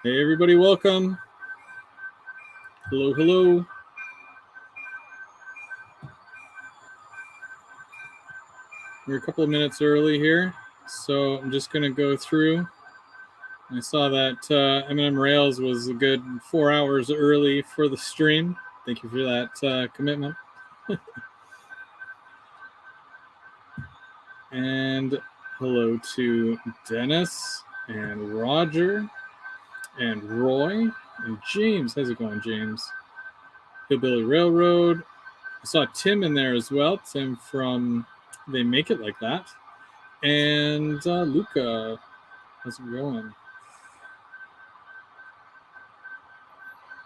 Hey everybody, welcome. Hello, hello. We're a couple of minutes early here, so I'm just going to go through. I saw that M&M Rails was a good 4 hours early for the stream. Thank you for that commitment. And hello to Dennis and Roger and Roy and James. How's it going, James? Hillbilly Railroad. I saw Tim in there as well. Tim from They Make It Like That. And Luca. How's it going?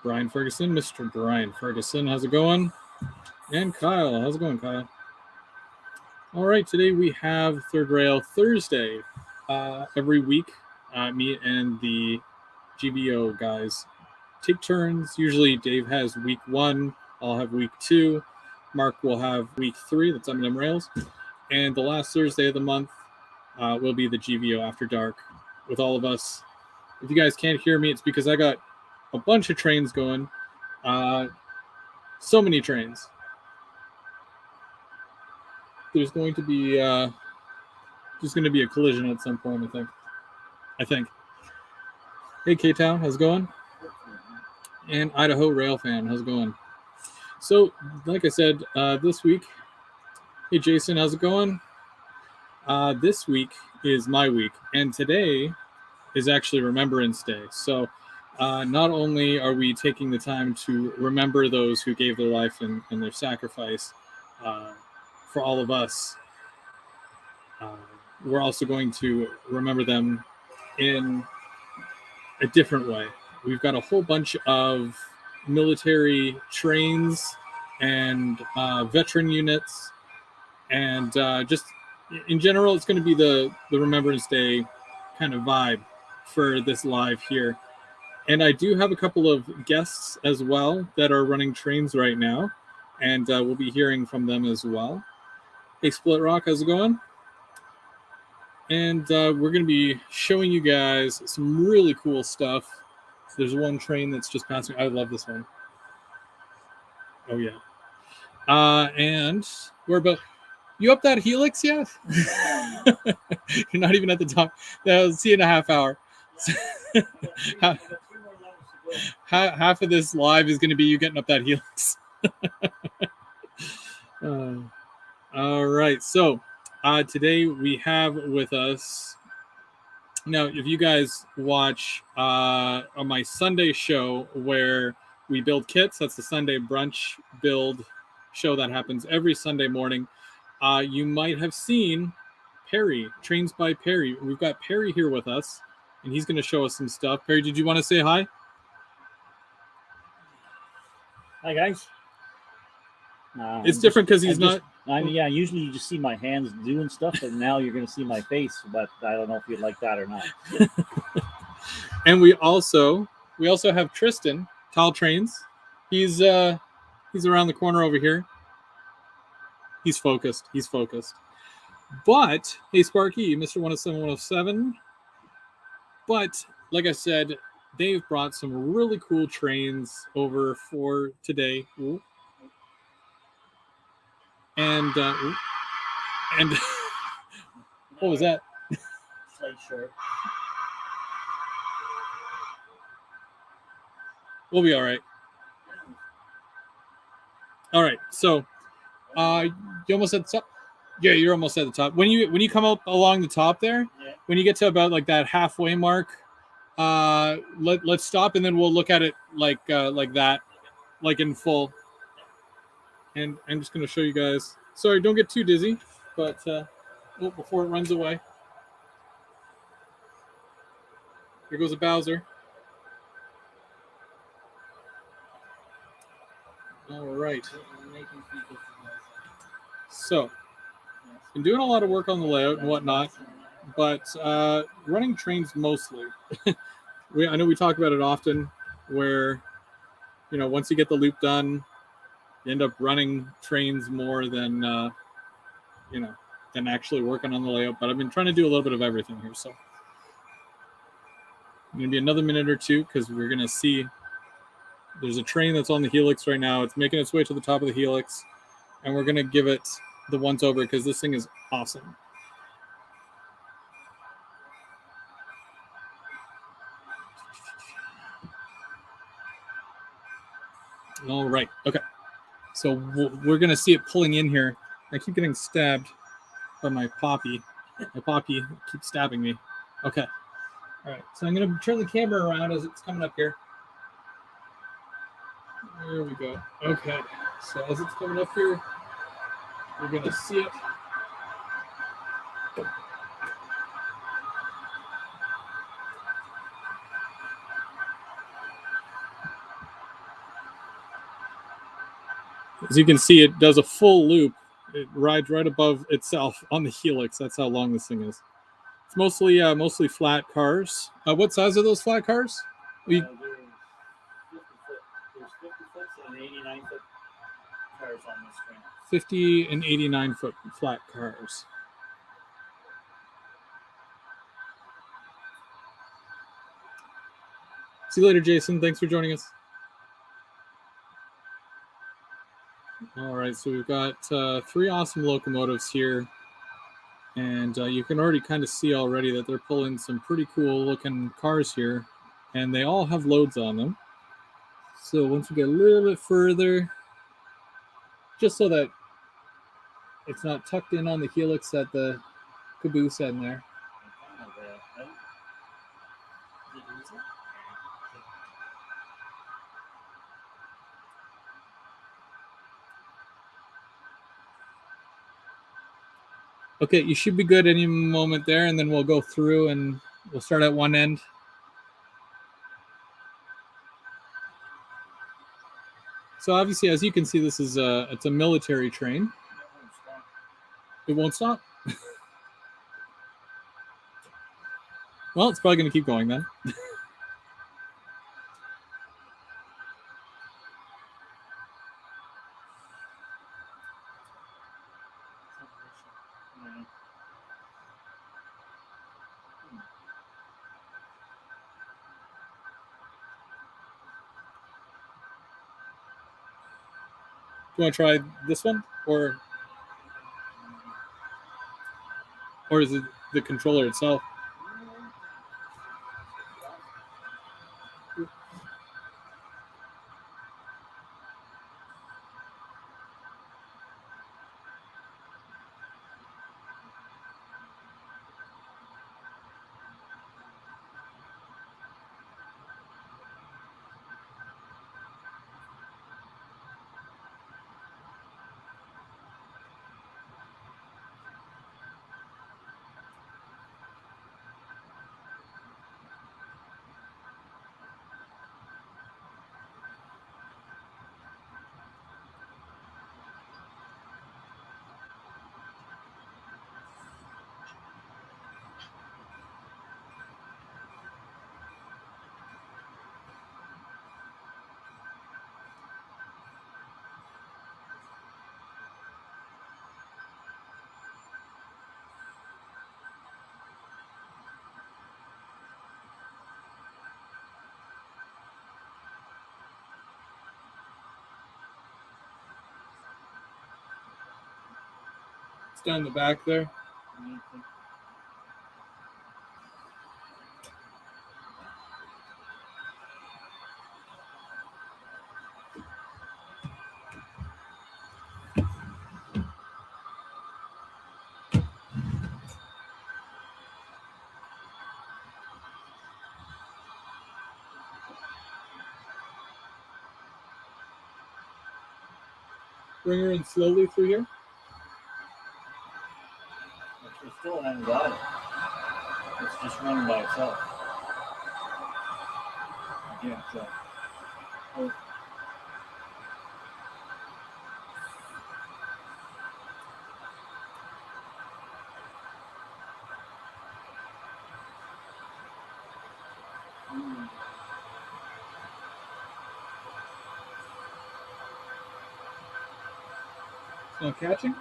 Brian Ferguson, Mr. Brian Ferguson. How's it going? And Kyle. How's it going, Kyle? All right, today we have Third Rail Thursday. Every week, me and the GVO guys take turns. Usually Dave has week 1, I'll have week 2, Mark will have week 3, that's M&M Rails, and the last Thursday of the month will be the GVO After Dark with all of us. If you guys can't hear me, it's because I got a bunch of trains going. So many trains. There's going to be a collision at some point, I think. Hey, K-Town, how's it going? And Idaho Rail Fan, how's it going? So, like I said, this week, hey, Jason, how's it going? This week is my week, and today is actually Remembrance Day. So, not only are we taking the time to remember those who gave their life and their sacrifice for all of us, we're also going to remember them in a different way. We've got a whole bunch of military trains and veteran units, and just in general, it's going to be the Remembrance Day kind of vibe for this live here. And I do have a couple of guests as well that are running trains right now, and we'll be hearing from them as well. Hey, Split Rock, how's it going? And we're going to be showing you guys some really cool stuff. There's one train that's just passing. I love this one. Oh, yeah. And we're about... You up that helix yet? You're not even at the top. I'll see you in a half hour. Half of this live is going to be you getting up that helix. All right. So today we have with us... Now, if you guys watch on my Sunday show where we build kits, that's the Sunday brunch build show that happens every Sunday morning. You might have seen Perry, Trains by Perry. We've got Perry here with us, and he's going to show us some stuff. Perry, did you want to say hi? Hi, guys. It's different because he's not... usually you just see my hands doing stuff, but now you're going to see my face, but I don't know if you'd like that or not. And we also have Tristan, Tall Trains. He's around the corner over here. He's focused. But, hey, Sparky, Mr. 107. But, like I said, they've brought some really cool trains over for today. Ooh. And what was that? Slight short. We'll be all right. All right, so you almost at the top. Yeah, you're almost at the top. When you come up along the top there, Yeah. When you get to about like that halfway mark, let's stop and then we'll look at it like that, like in full. And I'm just going to show you guys. Sorry, don't get too dizzy, but before it runs away. Here goes a Bowser. All right. So, been doing a lot of work on the layout and whatnot, but running trains mostly. I know we talk about it often, where once you get the loop done, you end up running trains more than than actually working on the layout. But I've been trying to do a little bit of everything here. So Going to be another minute or two because we're going to see there's a train that's on the helix right now. It's making its way to the top of the helix, and we're going to give it the once over because this thing is awesome. All right. Okay. So we're going to see it pulling in here. I keep getting stabbed by my poppy. My poppy keeps stabbing me. Okay. All right. So I'm going to turn the camera around as it's coming up here. There we go. Okay. So as it's coming up here, we're going to see it. As you can see, it does a full loop. It rides right above itself on the helix. That's how long this thing is. It's mostly flat cars. What size are those flat cars? There's 50 foot and 89 foot cars on this train. 50 and 89 foot flat cars. See you later, Jason. Thanks for joining us. All right, so we've got 3 awesome locomotives here. And you can already kind of see already that they're pulling some pretty cool looking cars here. And they all have loads on them. So once we get a little bit further, just so that it's not tucked in on the helix at the caboose end there. Okay, you should be good any moment there, and then we'll go through and we'll start at one end. So obviously, as you can see, this is it's a military train. It won't stop. Well, it's probably going to keep going then. Do you want to try this one, or is it the controller itself? It's down the back there. Bring her in slowly through here. It still hasn't got it. It's just running by itself. Yeah, so. Oh. It's not catching.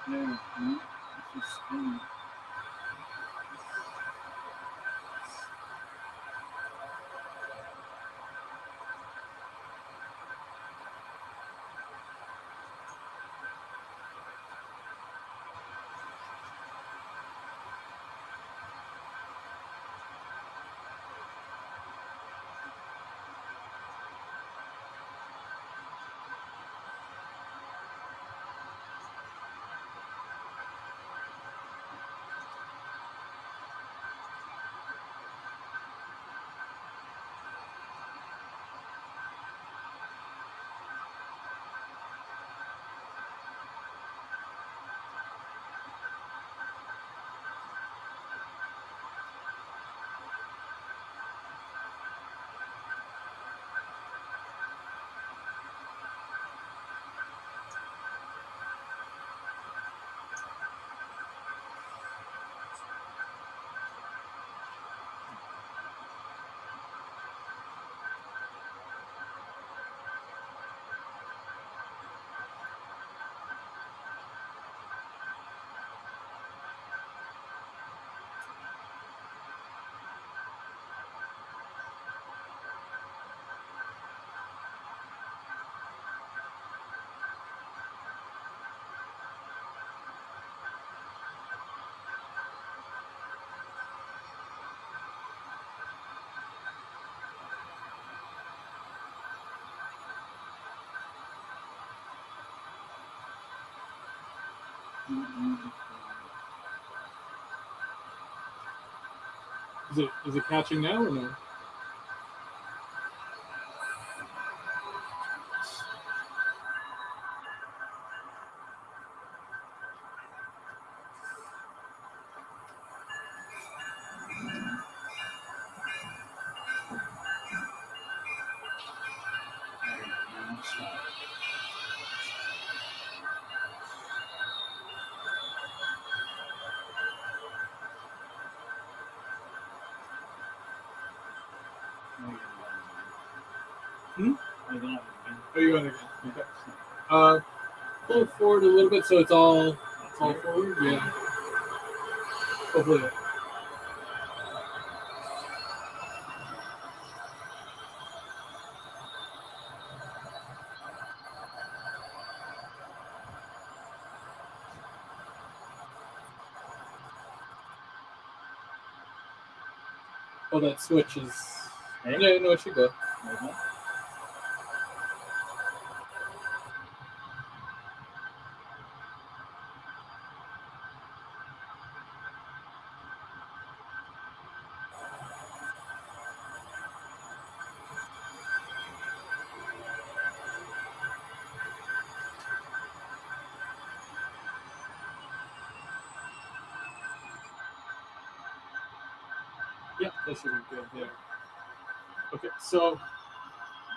Yeah. It's just, Is it catching now or no? Oh, you want to? Okay. Pull it forward a little bit so it's all forward. Yeah. Hopefully. Oh, that switch is. Hey? Yeah, no, it should go. Yeah, that should be good. Yeah. Okay, so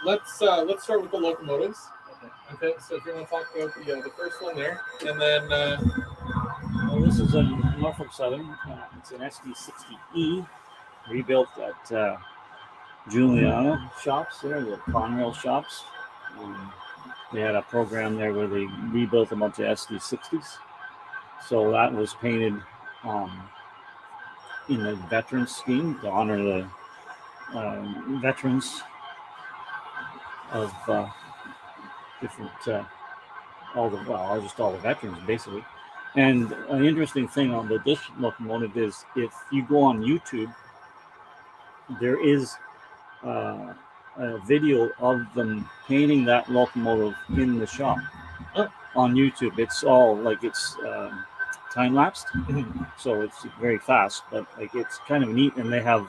let's start with the locomotives. Okay, so if you want to talk about the first one there, and then well, this is a Norfolk Southern. It's an SD60E rebuilt at Juliana shops there, the Conrail shops. They had a program there where they rebuilt a bunch of SD60s. So that was painted in the veterans scheme to honor the veterans of different, all the veterans basically. And an interesting thing on this locomotive is if you go on YouTube, there is a video of them painting that locomotive in the shop on YouTube. It's all like it's time lapsed, so it's very fast, but like it's kind of neat. And they have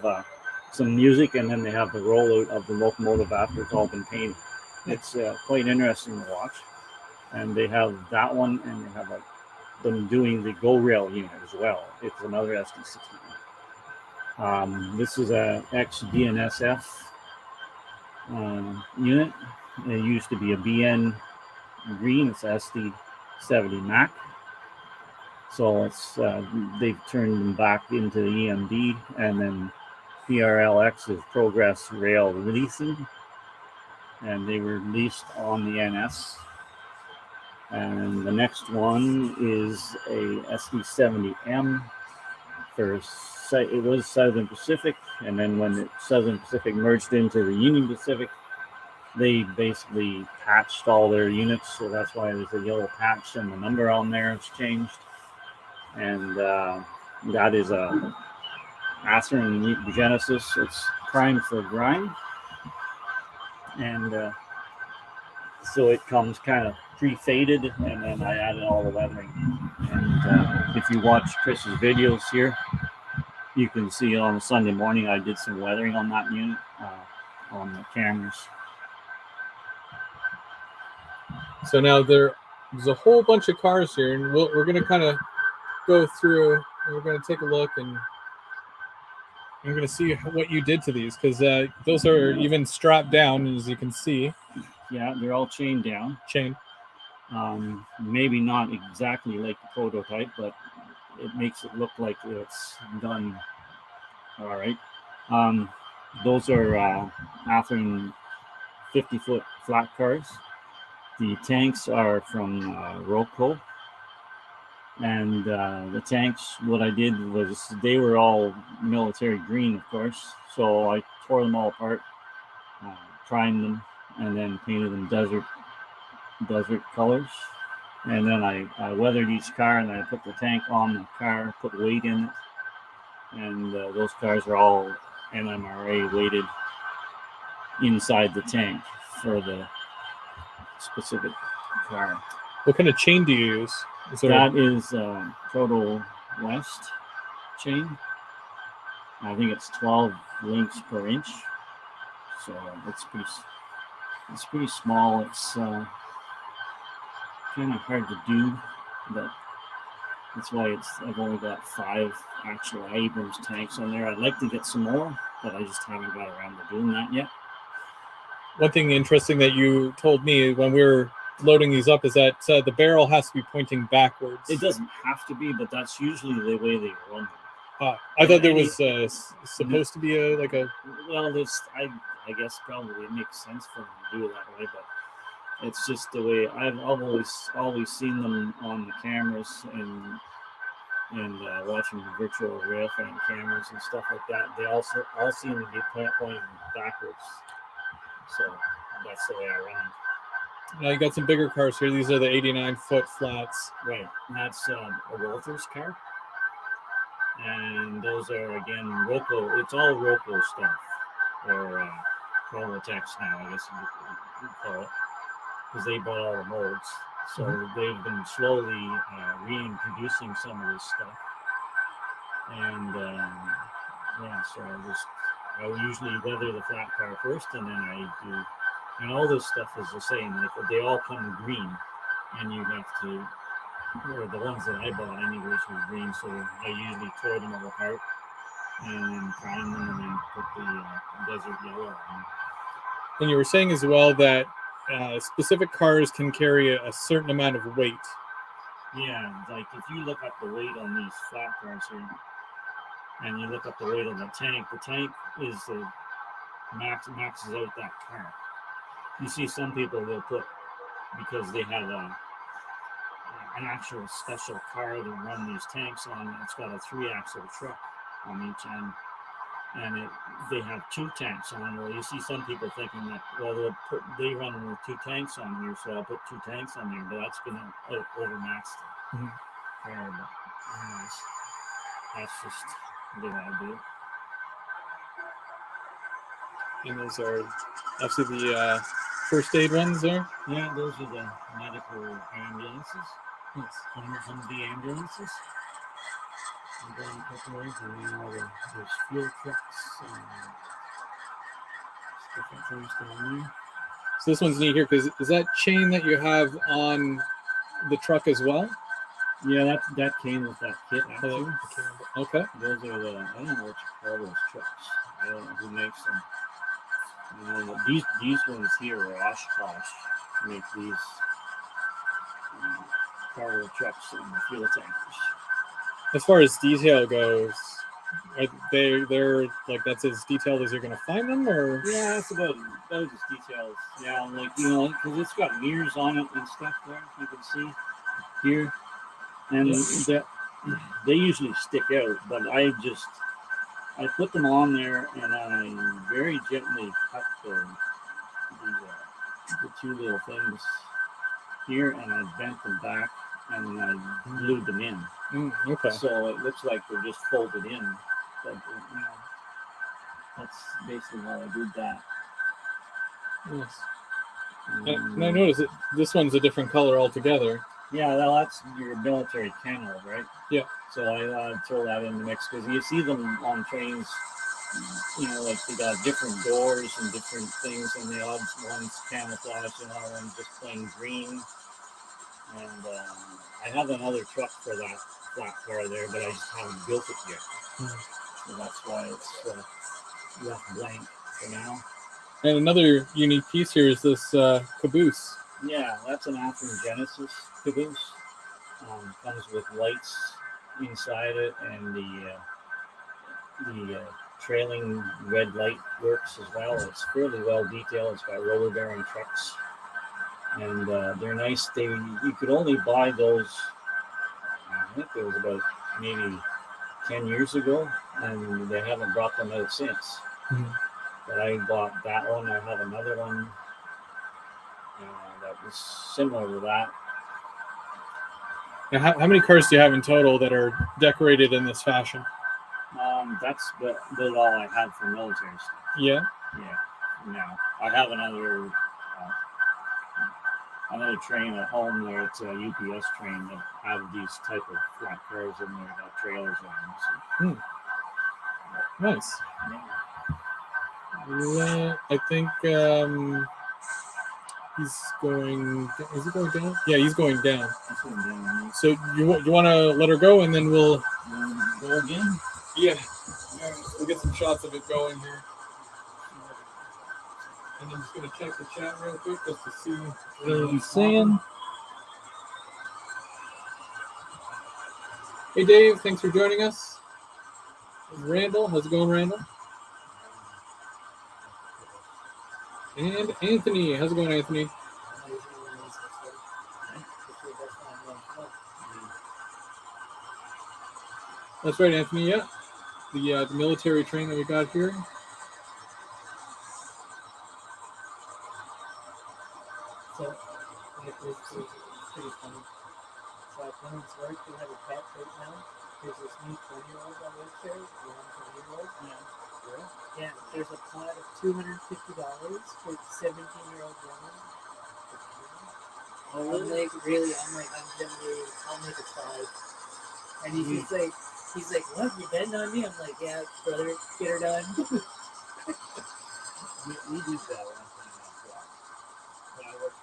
some music, and then they have the rollout of the locomotive after it's all been painted. It's quite interesting to watch. And they have that one, and they have them doing the Go Rail unit as well. It's another SD60. This is a ex-DNSF unit. It used to be a BN green. It's SD70 Mac. So it's they've turned them back into the EMD, and then PRLX is Progress Rail Releasing, and they were released on the NS. And the next one is a SD70M for it was Southern Pacific, and then when the Southern Pacific merged into the Union Pacific, they basically patched all their units, so that's why there's a yellow patch and the number on there has changed. And that is a Athearn Genesis. It's primed for grind, and so it comes kind of pre-faded, and then I added all the weathering. And if you watch Chris's videos here, you can see on a Sunday morning I did some weathering on that unit on the cameras. So now there's a whole bunch of cars here, and we're going to kind of go through, and we're going to take a look, and I'm going to see what you did to these, because those are even strapped down, as you can see. Yeah, they're all chained down. Chain. Maybe not exactly like the prototype, but it makes it look like it's done all right. Those are Athearn 50-foot flat cars. The tanks are from Roco. And the tanks, what I did was, they were all military green, of course. So I tore them all apart, primed them, and then painted them desert colors. And then I weathered each car, and then I put the tank on the car, put weight in it. And those cars are all MMRA weighted inside the tank for the specific car. What kind of chain do you use? That is Proto West chain. I think it's 12 links per inch, so it's pretty small. It's kind of hard to do, but that's why I've only got 5 actual Abrams tanks on there. I'd like to get some more, but I just haven't got around to doing that yet. One thing interesting that you told me when we were loading these up is that the barrel has to be pointing backwards. It doesn't have to be, but that's usually the way they run them. I thought there was supposed to be a. Well, I guess probably it makes sense for them to do it that way, but it's just the way I've always seen them on the cameras and watching the virtual railframe cameras and stuff like that. They all seem to be pointing backwards, so that's the way I run them. Now you got some bigger cars here. These are the 89-foot flats. Right, and that's a Walters car. And those are, again, Roco. It's all Roco stuff, or Chromotex now, I guess you call it, because they bought all the molds. So they've been slowly reintroducing some of this stuff. And so I usually weather the flat car first, and then I do. And all this stuff is the same. Like, they all come green, and you have to. Or the ones that I bought anyways were green, so I usually tore them all apart and prime them and then put the desert yellow on. And you were saying as well that specific cars can carry a certain amount of weight. Yeah, like if you look up the weight on these flat cars here, and you look up the weight on the tank is the maxes out that car. You see some people they'll put, because they have an actual special car to run these tanks on. It's got a 3-axle truck on each end, and they have 2 tanks on. Well, you see some people thinking that, well, they run with 2 tanks on here, so I'll put 2 tanks on there, but that's going to overmax the car. But anyways, that's just the way I do it. And those are obviously the first aid ones there. Yeah, those are the medical ambulances. Yes, Humvee ambulances. And then a couple of there's fuel trucks and stuff like things down there. So this one's neat here, because is that chain that you have on the truck as well? Yeah, that came with that kit, actually. Okay. Those are I don't know what you call those trucks. I don't know who makes them. You know, these ones here are Oshkosh make these cargo trucks and fuel tankers. As far as detail goes, they're like that's as detailed as you're gonna find them, or Yeah, it's about those details. Yeah, like because it's got mirrors on it and stuff there. You can see here, and that they usually stick out. But I put them on there, and I very gently cut the two little things here, and I bent them back, and I glued them in. Okay. So it looks like they're just folded in. But that's basically how I did that. Yes. And I noticed that this one's a different color altogether. Yeah, well, that's your military kennel, right? Yeah. So I throw that in the mix because you see them on trains, like they got different doors and different things, and the odds one's camouflage and other one's just plain green. And I have another truck for that flat car there, but I just haven't built it yet. So that's why it's left blank for now. And another unique piece here is this caboose. Yeah, that's an Athearn Genesis caboose. Comes with lights inside it, and the trailing red light works as well. It's fairly well detailed. It's got roller bearing trucks, and they're nice. You could only buy those. I think it was about maybe 10 years ago, and they haven't brought them out since. But I bought that one. I have another one that was similar to that. Now, how many cars do you have in total that are decorated in this fashion? That's all I have for military stuff. Yeah. Yeah. Now I have another train at home there. It's a UPS train that have these type of flat cars in there, got trailers on them. So. Nice. Yeah. I think he's going. Is he going down? Yeah, he's going down. So you want to let her go, and then we'll go again. Yeah. We'll get some shots of it going here. And I'm just going to check the chat real quick just to see what everyone's saying. Hey, Dave. Thanks for joining us. Randall. How's it going, Randall? And Anthony. How's it going, Anthony? That's right, Anthony. Yeah. The military train that we got here. So, it's pretty funny. So at Women's Work, we have a pet right now. There's this new 20-year-old that works there, a young 20-year-old. Yeah, there's a pot of $250 for 17-year-old women. I'm like, really? I'm generally, I'll make it 5. And he's like, what? You betting on me? I'm like, yeah, brother, get her done. We did that one thing as well. When I worked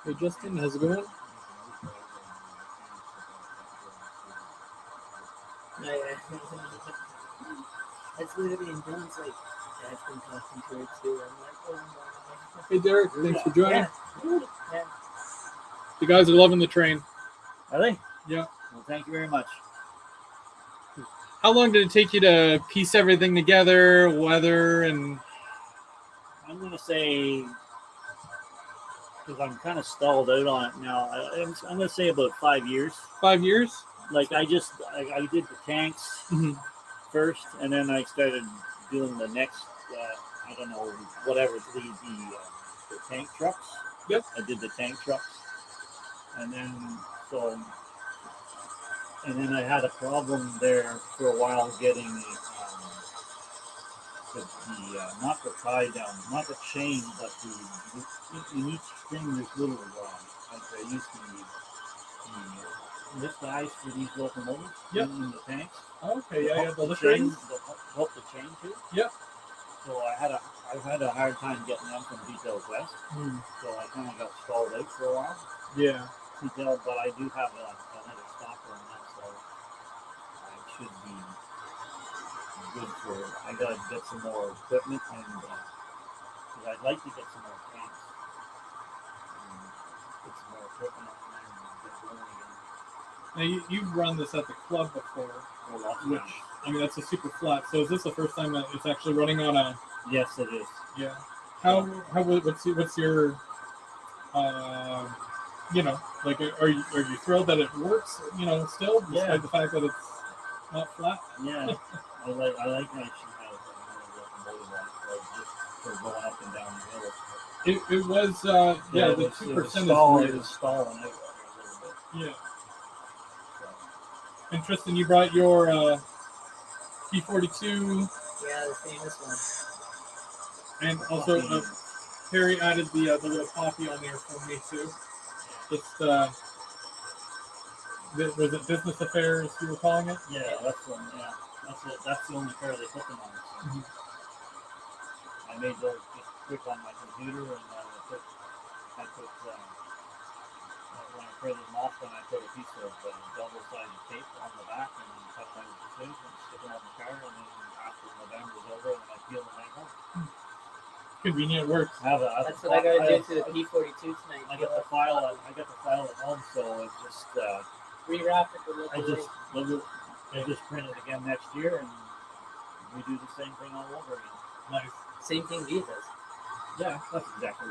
for Hey, Justin, how's it going? That's literally, and Dylan's like, Dad's been talking to her too. I'm like, oh my. Hey, Derek, thanks for joining. Yeah. The guys are loving the train. Are they? Yeah. Well, thank you very much. How long did it take you to piece everything together, weather, and... I'm going to say, because I'm kind of stalled out on it now, I'm going to say about 5 years. 5 years? Like, I did the tanks first, and then I started doing the next, I don't know, whatever, the tank trucks. Yep. I did the tank trucks. And then I had a problem there for a while getting not the tie down, not the chain, but in each string there's little like I used the lift eyes for these locomotives in the tanks. Okay, yeah, the lift chain, rings. help the chain too. Yep. So I've had a hard time getting them from Details West. So I kind of got stalled out for a while. Yeah. But I do have another stopper on that, so I should be good for. I gotta get some more equipment, and because I'd like to get some more tanks. Put some more equipment on there and get rolling again. Now you've run this at the club before, Or lots of which times. I mean that's a super flat. So is this the first time that it's actually running on a? Yes, it is. Yeah. What's your you know, like are you thrilled that it works? You know, still despite Yeah. the fact that it's not flat. Yeah, I like how she has locomotive on it, like just for going up and down the hills. It was Yeah, the it 2% was is stalling. It weird. was stalling out a little bit. Yeah. So. And Tristan, you brought your P42, Yeah, the famous one. and also Harry added the little poppy on there for me too. Just was it business affairs you were calling it? Yeah, that's one. Yeah, that's the only pair they put them on. So. Mm-hmm. I made those just quick on my computer, and I put when I printed them off, then I put a piece of double-sided tape on the back and then cut them into things and stick them on the car, and then after November's over, then I peel them right home. Convenient works. That's what I gotta do to the P42 tonight. I got the file at home, so it just Rewrap it with I just print it again next year, and we do the same thing all over again. Nice. Same thing Via does. Yeah, that's exactly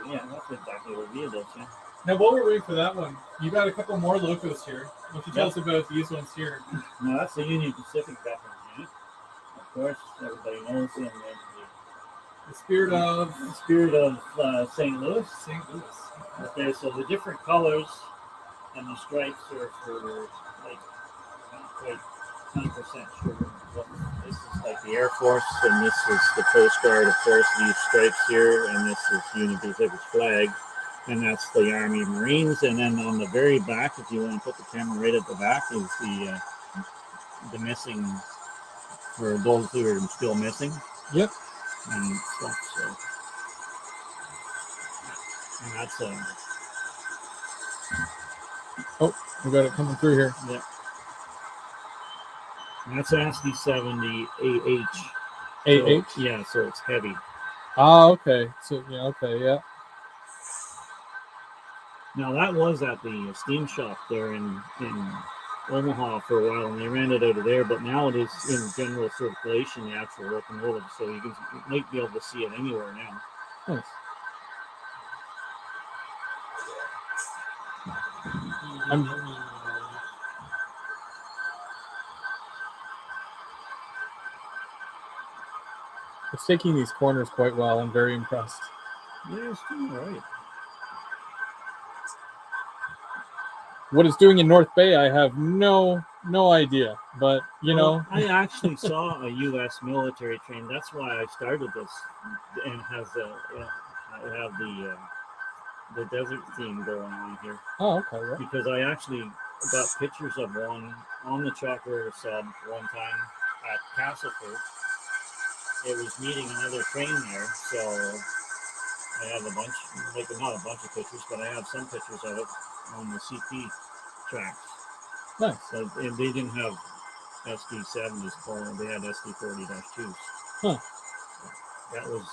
what Via does. Yeah. Now, while we're waiting for that one, you got a couple more locos here. Why don't you tell us about these ones here? No, that's the Union Pacific veterans unit. Of course, everybody knows them. The spirit of St. Louis. St. Louis. Okay, so the different colors and the stripes are for like not quite 100% sure. But this is like the Air Force, and this is the Coast Guard, of course. These stripes here, and this is Union Pacific's flag, and that's the Army Marines. And then on the very back, if you want to put the camera right at the back, is the missing for those who are still missing. Yep. And stuff. So, and that's Oh, we got it coming through here. yeah. And that's ASCII 70 AH. AH? So, yeah, so it's heavy. Ah, okay. So yeah. Now that was at the steam shop there in Omaha for a while, and they ran it out of there. But now it is in general circulation, the actual locomotive, so you might be able to see it anywhere now. Nice. It's taking these corners quite well. I'm very impressed. Yeah, it's doing all right. What it's doing in North Bay, I have no idea. But I actually saw a U.S. military train. That's why I started this, and I have the desert theme going on here. Oh, okay. Yeah. Because I actually got pictures of one on the Chalk River sub one time at Castleford. It was meeting another train there, so I have not a bunch of pictures, but I have some pictures of it on the CP tracks. Nice. So, and they didn't have SD70s for them, they had SD40-2s. Huh. That was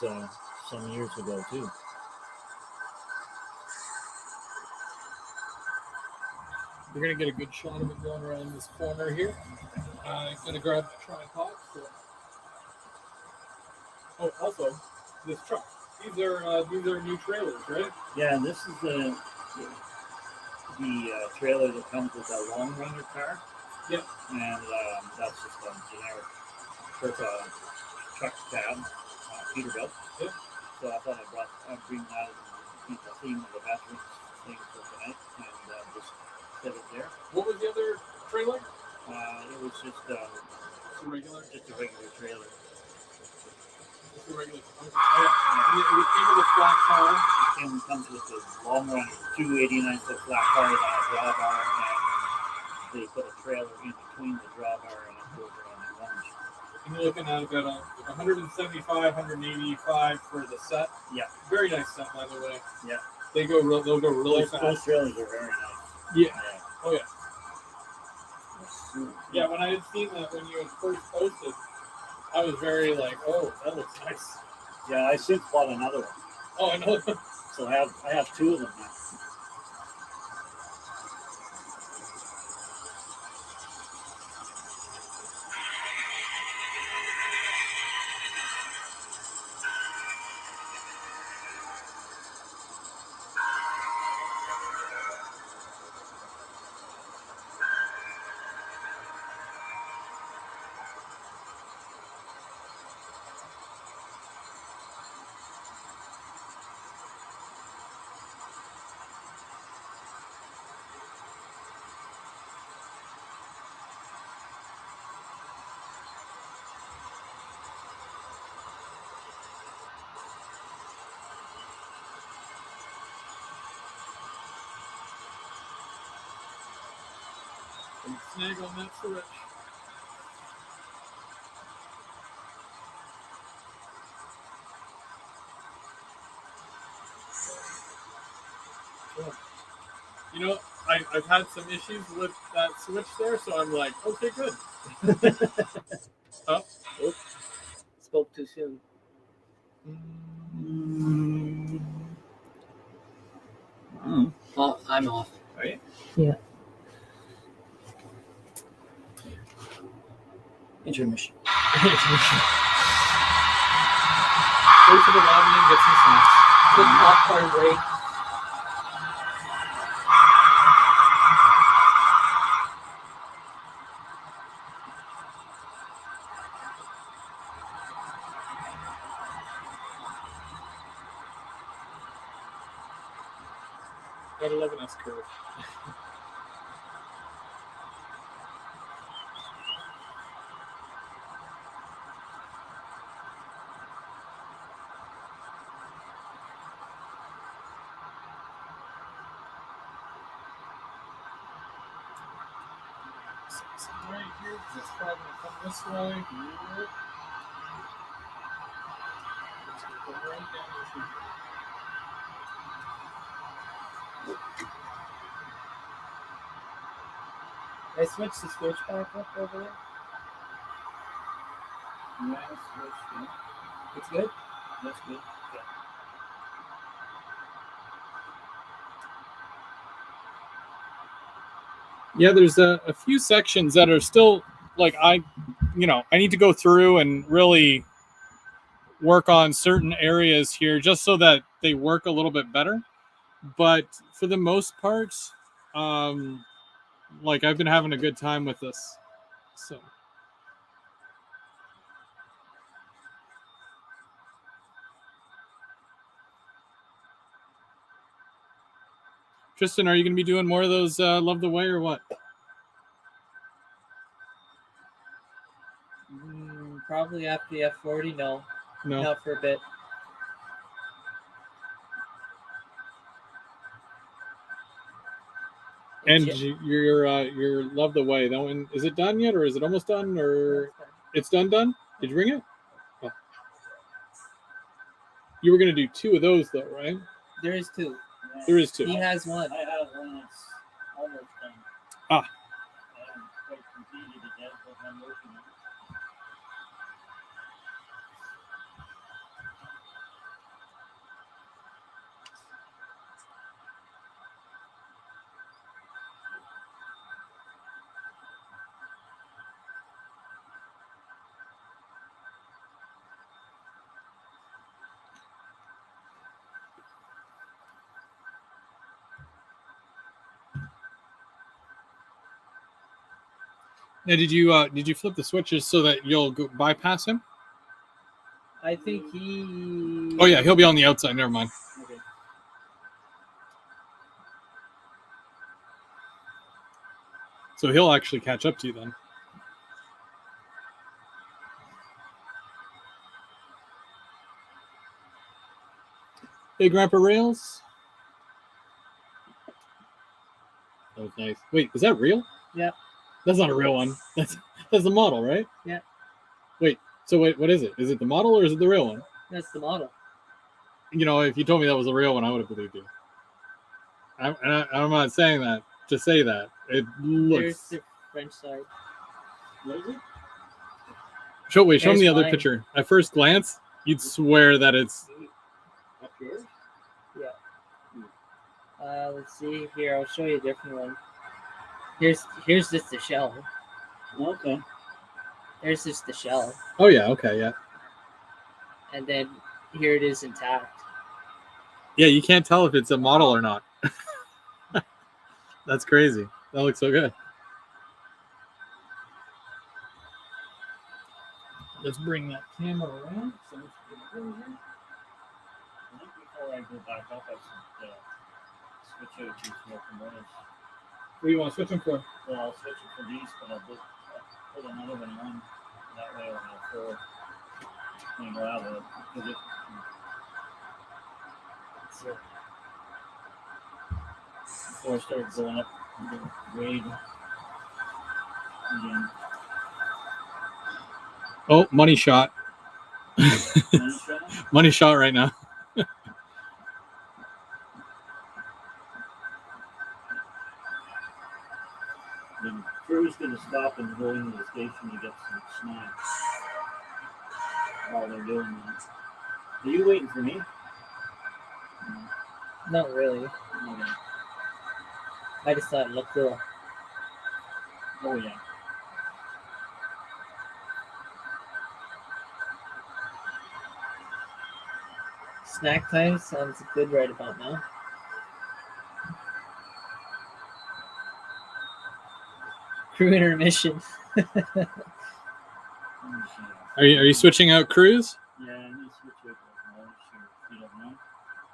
some years ago, too. We're going to get a good shot of it going around this corner here. I'm going to grab the tripod. Oh, also, this truck. These are new trailers, right? Yeah, this is the trailer that comes with that long runner car. Yep. And that's just a generic truck cab, Peterbilt. Yep. So I thought I'd bring that and keep the theme of the veterans thing for tonight, and just set it there. What was the other trailer? It was just a regular trailer. Just a regular. Okay. It came with a flat car. It comes with the long runner, 289-foot flat car with a drawbar, and they put a trailer in between the drawbar and it goes around the orange. And you're looking at about 175, 185 for the set. Yeah. Very nice set, by the way. Yeah. They'll go really fast. Those trailers are very nice. Yeah. Oh yeah. Yeah, when I had seen that when you had first posted, I was very like, oh, that looks nice. Yeah, I since bought another one. Oh, I know. So I have two of them now. Snag on that switch. You know, I've had some issues with that switch there, so I'm like, okay, good. Oh. Oops. Spoke too soon. Oh, I'm off. Are you? Yeah. Intermission. Go to the lobby and get some snacks. Quick popcorn break. Gotta love an S-curve. Right here, it's probably gonna come this way. It's gonna go right down this way. I switched the switch back up over there. Yeah, switch. Yeah. It's good? That's good. Yeah, there's a few sections that are still like I need to go through and really work on certain areas here just so that they work a little bit better. But for the most part, like I've been having a good time with this. So Tristan, are you going to be doing more of those Love the Way or what? Probably after the F40, no. No. Not for a bit. And your Love the Way, that one, is it done yet, or is it almost done, or it's done? Did you bring it? Oh. You were going to do two of those though, right? There is two. There is two. He has one. I have one that's almost done. Ah. I haven't quite completed it yet, but I'm working on it. Now, did you flip the switches so that you'll go bypass him? I think he. Oh yeah, he'll be on the outside. Never mind. Okay. So he'll actually catch up to you then. Hey, Grandpa Rails. That was nice. Wait, is that real? Yeah. That's not a real one. That's the model, right? Yeah. Wait. So wait, what is it? Is it the model or is it the real one? That's the model. You know, if you told me that was the real one, I would have believed you. I'm not saying that. Just say that. It looks. There's the French side. What is it? Show me There's the other mine. picture. At first glance, you'd swear that it's. Up yours? Yeah. Let's see here. I'll show you a different one. Here's just the shell. Okay. There's just the shell, Oh yeah, okay, yeah. and then here it is intact. Yeah, you can't tell if it's a model or not. That's crazy. That looks so good. Let's bring that camera around. So let's get it over here. I think before I go back up, I should switch out these locomotives. What do you want to switch them for? Well, I'll switch it for these, but I'll put another one on. That way I'll have four. And go out of it. Because So, before I start going up the grade again. Oh, money shot. Money Money shot right now. The crew's going to stop and go into the station to get some snacks while they're doing that. Are you waiting for me? not really. Okay. I just thought it looked cool. Oh, yeah. Snack time sounds good right about now. Crew intermission. Are you switching out crews? Yeah, I need to switch out locomotives here, if you don't mind.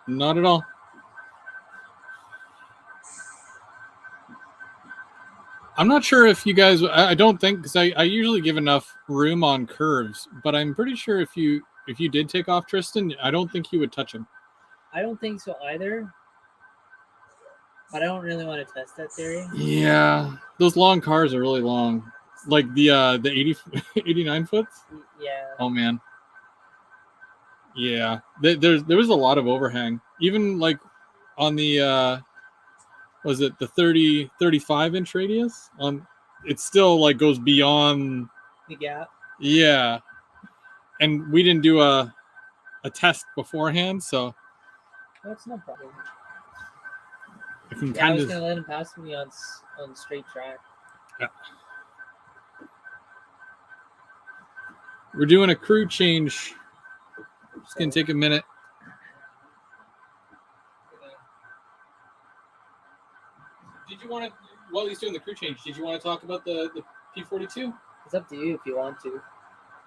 Not at all. I'm not sure if you guys. I don't think, because I usually give enough room on curves, but I'm pretty sure if you did take off Tristan, I don't think you would touch him. I don't think so either. But I don't really want to test that theory. Yeah, those long cars are really long, like the 80, 89 foots. Yeah. Oh man. Yeah, there was a lot of overhang, even like on the was it the 35 inch radius on. It still like goes beyond The gap. Yeah, and we didn't do a test beforehand, so That's no problem. I can Yeah, I kind was of. gonna let him pass me on straight track. Yeah. We're doing a crew change. It's gonna take a minute. Did you want to, while he's doing the crew change, did you want to talk about the P42? It's up to you if you want to.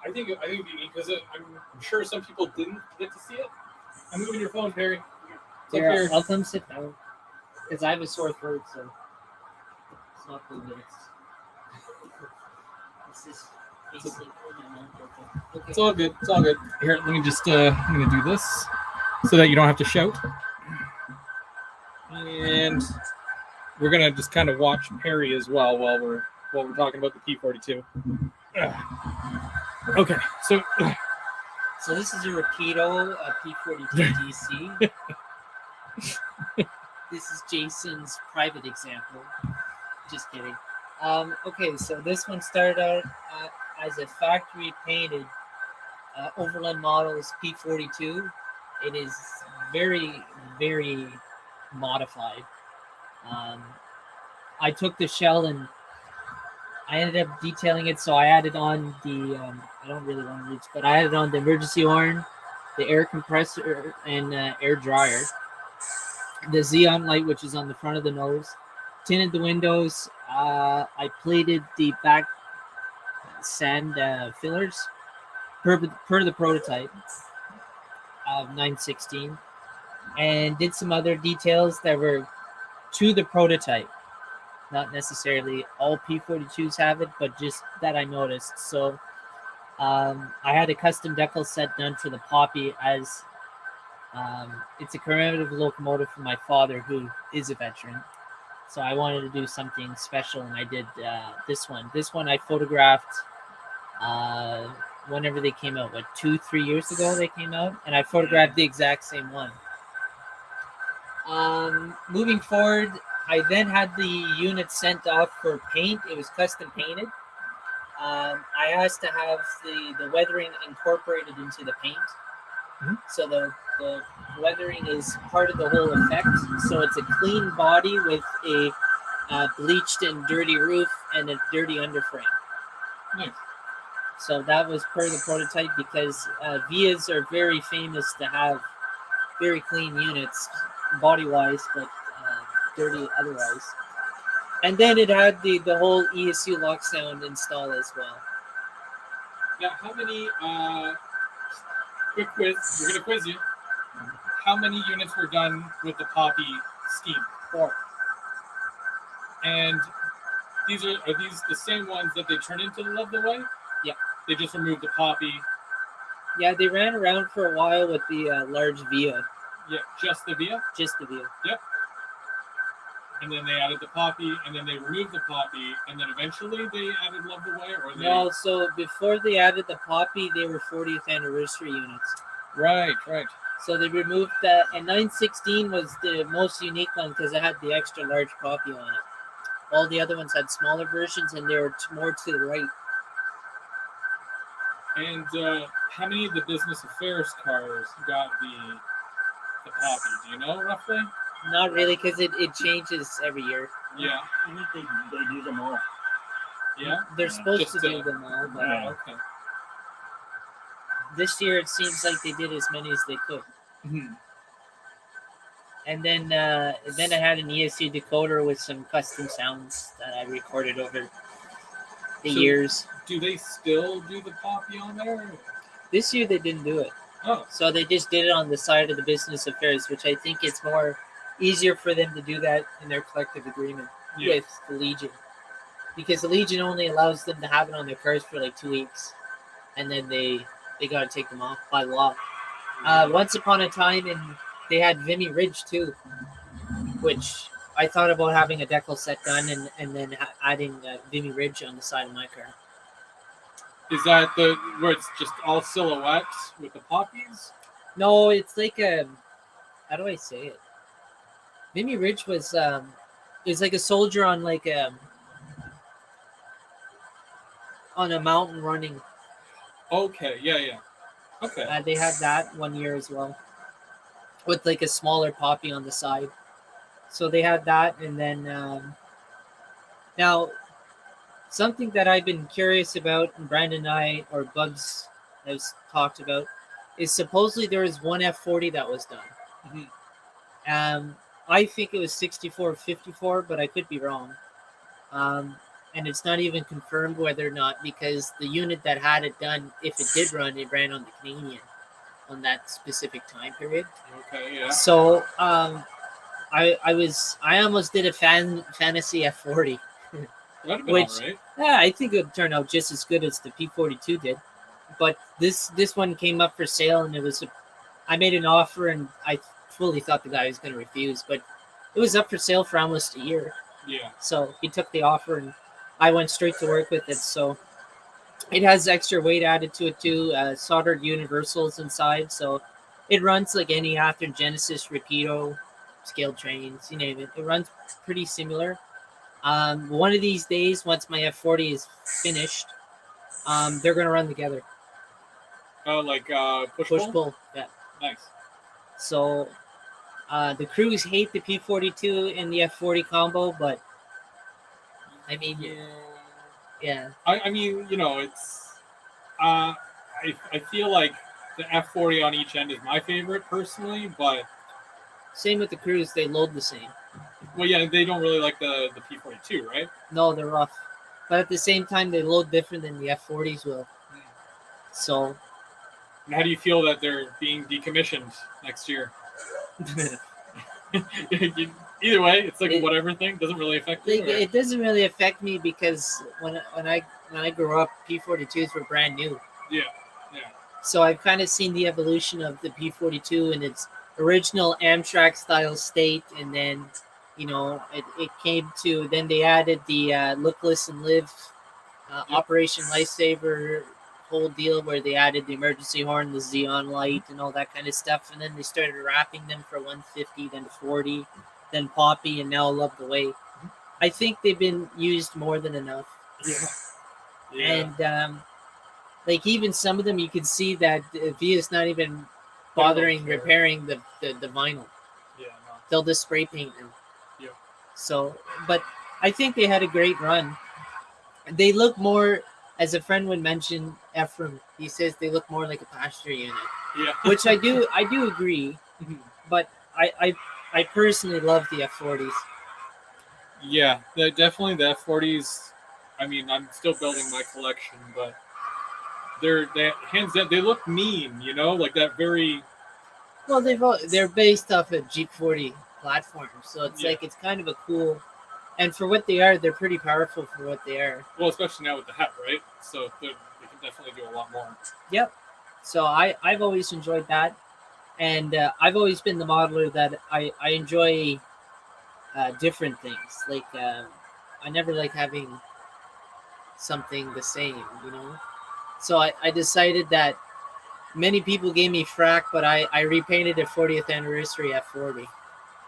I think it'd be neat because I'm sure some people didn't get to see it. I'm moving your phone, Perry. It's up Here, here. I'll come sit down. Because I have a sore throat, so it's not good. This is basically okay. It's all good. It's all good. Here, let me just. I'm gonna do this so that you don't have to shout. And we're gonna just kind of watch Perry as well while we're talking about the P42. Okay, so So this is a Rapido, a P42 DC. This is Jason's private example. Just kidding. Okay, so this one started out as a factory painted Overland Models P42. It is very, very modified. I took the shell and I ended up detailing it, so I added on the, I don't really want to reach, but I added on the emergency horn, the air compressor, and air dryer. The Xeon light, which is on the front of the nose. Tinted the windows. I plated the back sand fillers per the prototype of 916, and did some other details that were to the prototype. Not necessarily all P42s have it, but just that I noticed. So I had a custom decal set done for the Poppy as it's a commemorative locomotive for my father, who is a veteran. So I wanted to do something special, and I did this one. This one I photographed whenever they came out. 2-3 years ago they came out, and I photographed the exact same one. Moving forward, I then had the unit sent off for paint. It was custom painted. I asked to have the weathering incorporated into the paint. Mhm. So the weathering is part of the whole effect. So it's a clean body with a bleached and dirty roof and a dirty underframe. Nice. So that was part of the prototype because Vias are very famous to have very clean units, body wise, but dirty otherwise. And then it had the whole ESU lock sound install as well. Now, how many? Quick quiz. We're gonna quiz you. How many units were done with the Poppy scheme? 4. And are these the same ones that they turn into the Love the Way? Yeah. They just removed the Poppy. Yeah, they ran around for a while with the large Via. Yeah, just the Via. Just the Via. Yep. And then they added the Poppy, and then they removed the Poppy, and then eventually they added Love the Way, or they... No, so before they added the Poppy, they were 40th anniversary units. Right. So they removed that, and 916 was the most unique one because it had the extra large Poppy on it. All the other ones had smaller versions, and they were more to the right. And how many of the business affairs cars got the Poppy? Do you know roughly? Not really, because it changes every year. Yeah. I think they do them all. Yeah. They're supposed Just to do them all, but Okay. this year it seems like they did as many as they could. Mm-hmm. And then I had an ESC decoder with some custom sounds that I recorded over the years. Do they still do the Poppy on there? This year they didn't do it. Oh. So they just did it on the side of the business affairs, which I think it's more easier for them to do that in their collective agreement with the Legion. Because the Legion only allows them to have it on their cars for like 2 weeks. And then they got to take them off by law. Once upon a time, they had Vimy Ridge too, which I thought about having a decal set done and then adding Vimy Ridge on the side of my car. Is that where it's just all silhouettes with the poppies? No, it's like how do I say it? Vimy Ridge was like a soldier on like on a mountain running. Okay, yeah. Okay. They had that one year as well, with like a smaller poppy on the side. So they had that, and then now something that I've been curious about, and Brandon and I or Bubs has talked about, is supposedly there was one F40 that was done. Mm-hmm. I think it was 6454, but I could be wrong. And it's not even confirmed whether or not, because the unit that had it done, if it did run, it ran on the Canadian on that specific time period. Okay, yeah. So I almost did a fantasy F40. That'd be Which, all right. yeah, I think it would turn out just as good as the P42 did. But this one came up for sale, and I made an offer, and I fully thought the guy was going to refuse, but it was up for sale for almost a year. Yeah. So he took the offer, and I went straight to work with it. So it has extra weight added to it too, soldered universals inside. So it runs like any Athearn Genesis, Rapido, scaled trains, you name it. It runs pretty similar. One of these days, once my F40 is finished, they're going to run together. Oh, like push pull? Yeah. Nice. So the crews hate the P42 and the F40 combo, but I mean, yeah. I mean, it's I feel like the F40 on each end is my favorite personally, but same with the crews, they load the same. Well, yeah, they don't really like the P42, right? No, they're rough. But at the same time, they load different than the F40s will. So. And how do you feel that they're being decommissioned next year? Either way, it's like a whatever thing. Doesn't really affect you. It doesn't really affect me because when I grew up, P42s were brand new. Yeah. So I've kind of seen the evolution of the P42 in its original Amtrak style state, and then it came to, then they added the Look, Listen, Live Operation Lifesaver whole deal, where they added the emergency horn, the Xeon light, and all that kind of stuff, and then they started wrapping them for 150, then 40, then Poppy, and now Love the Way. I think they've been used more than enough. Yeah. And like even some of them, you can see that Via's not even bothering care. repairing the vinyl. Yeah, no. They'll just spray paint them. Yeah. So, but I think they had a great run. They look more, as a friend would mention, Ephraim. He says they look more like a pasture unit, Yeah. which I do agree. But I personally love the F40s. Yeah, definitely the F40s. I mean, I'm still building my collection, but they hands down they look mean, you know, like that very. Well, they're based off a Jeep 40 platform, so it's Yeah. like it's kind of a cool. And for what they are, they're pretty powerful for what they are. Well, especially now with the hat, right? So they can definitely do a lot more. Yep. So I've always enjoyed that, and I've always been the modeler that I enjoy different things. Like I never like having something the same, you know. So I decided that many people gave me frack, but I repainted a 40th anniversary F40.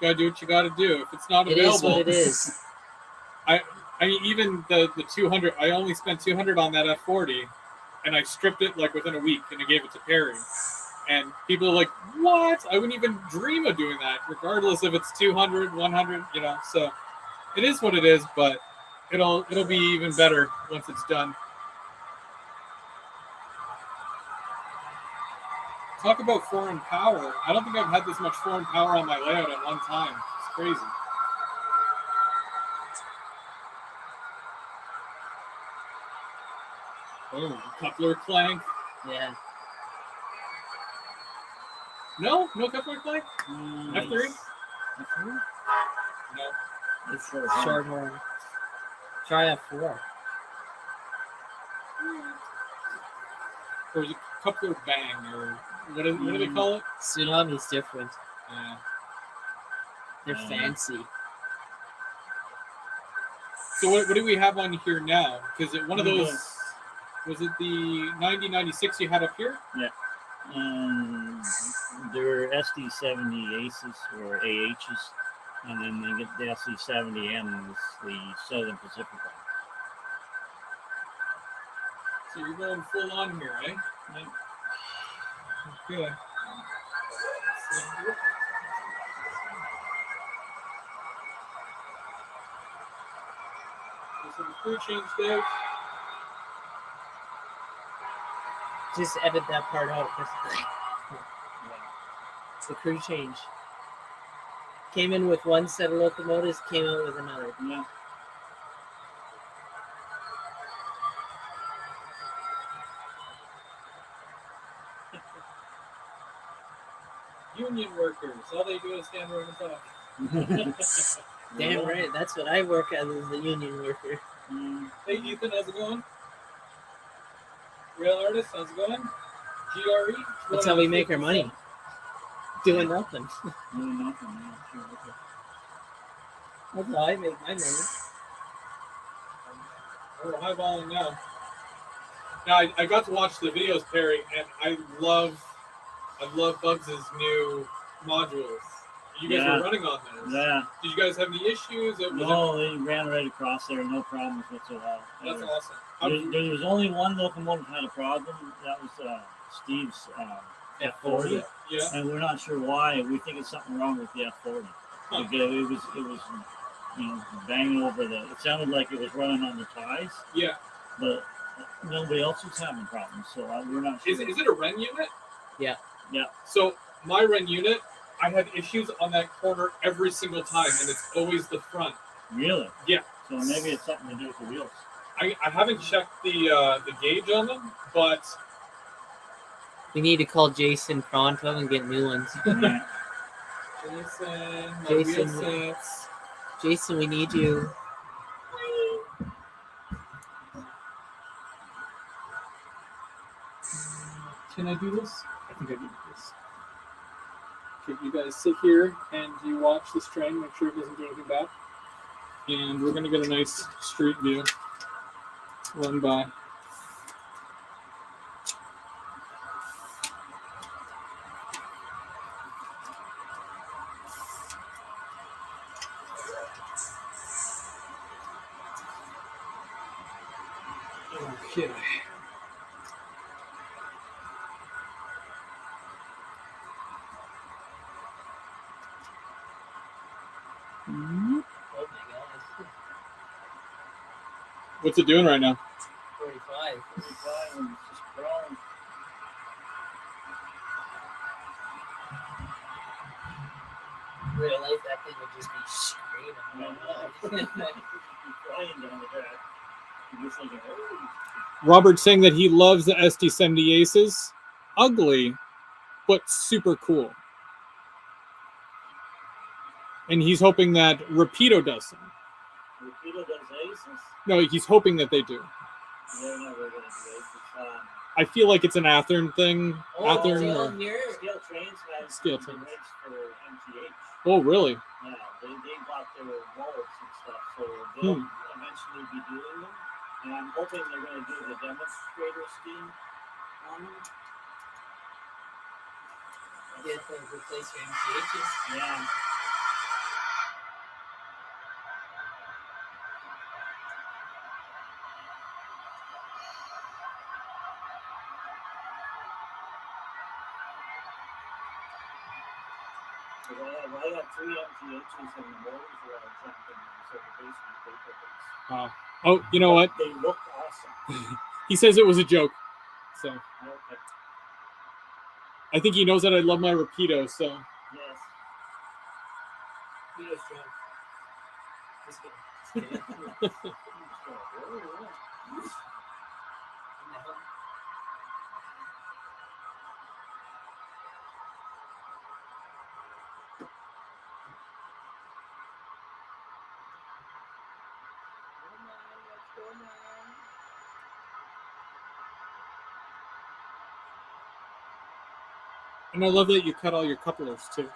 Gotta do what you gotta do. If it's not It available, is what it is. I mean, even the 200. I only spent 200 on that F40, and I stripped it like within a week, and I gave it to Perry. And people are like, "What? I wouldn't even dream of doing that, regardless if it's 200, 100, you know." So it is what it is, but it'll be even better once it's done. Talk about foreign power. I don't think I've had this much foreign power on my layout at one time. It's crazy. Oh, coupler clank. Yeah. No coupler clank. F3. F3? No. It's short. Short horn. Try F4. Or is it coupler bang, or what do they call it? Tsunami's different. Yeah. They're fancy. So what do we have on here now? Because one of those, was it the 9096 you had up here? Yeah. They're SD70 Aces or AHs, and then they get the SD70Ms, the Southern Pacific one. So you're going full on here, eh? Yeah. Okay. So the crew changed out. Just edit that part out. It's the crew change. Came in with one set of locomotives, came out with another. Yeah. Union workers, all they do is stand around and talk. Damn right, that's what I work as a union worker. Hey Ethan, how's it going? Real artist, how's it going? GRE? That's how we make our money. Doing nothing. That's how I make my money. We're highballing now. Now I got to watch the videos, Perry, and I love Bugs' new modules. You guys were running on those. Yeah. Did you guys have any issues? No, they ran right across there, no problems whatsoever. That's awesome. There was only one locomotive had a problem. That was Steve's F40. Yeah. And we're not sure why. We think it's something wrong with the F40. Huh. It was banging over it sounded like it was running on the ties. Yeah. But nobody else was having problems, so we're not sure. Is it a Ren unit? Yeah. Yeah. So my Ren unit, I had issues on that corner every single time, and it's always the front. Really? Yeah. So maybe it's something to do with the wheels. I haven't checked the gauge on them, but We need to call Jason pronto and get new ones. Yeah. Jason, Jason, we need you. Can I do this? I think I can do this. Okay, you guys sit here and you watch this train, make sure it doesn't do anything bad. And we're gonna get a nice street view. Run by. Okay. Oh my god. What's it doing right now? 45. 45 and it's just crawling. Real life, that thing would just be screaming. Flying down the back. And just like, oh. Robert's saying that he loves the SD70 Aces. Ugly, but super cool. And he's hoping that Rapido does some. Rapido does aces? No, he's hoping that they do. They're never going to do aces. I feel like it's an Athern thing. Oh, Athern Scale or here. Scale Trains has Scale the Trains. rigs for MTH. Oh, really? Yeah, they bought their molds and stuff, so they'll eventually be doing them. And I'm hoping they're going to do the demonstrator scheme on them. Get the replace your MTHs. Yeah. I got 3 MTHs and the motors are all jumping in, so they're basically paper base. Oh, you know what? They look awesome. He says it was a joke. So Okay. I think he knows that I love my Rapido, so. Yes. Peter's drunk. Just kidding. And I love that you cut all your couplers too.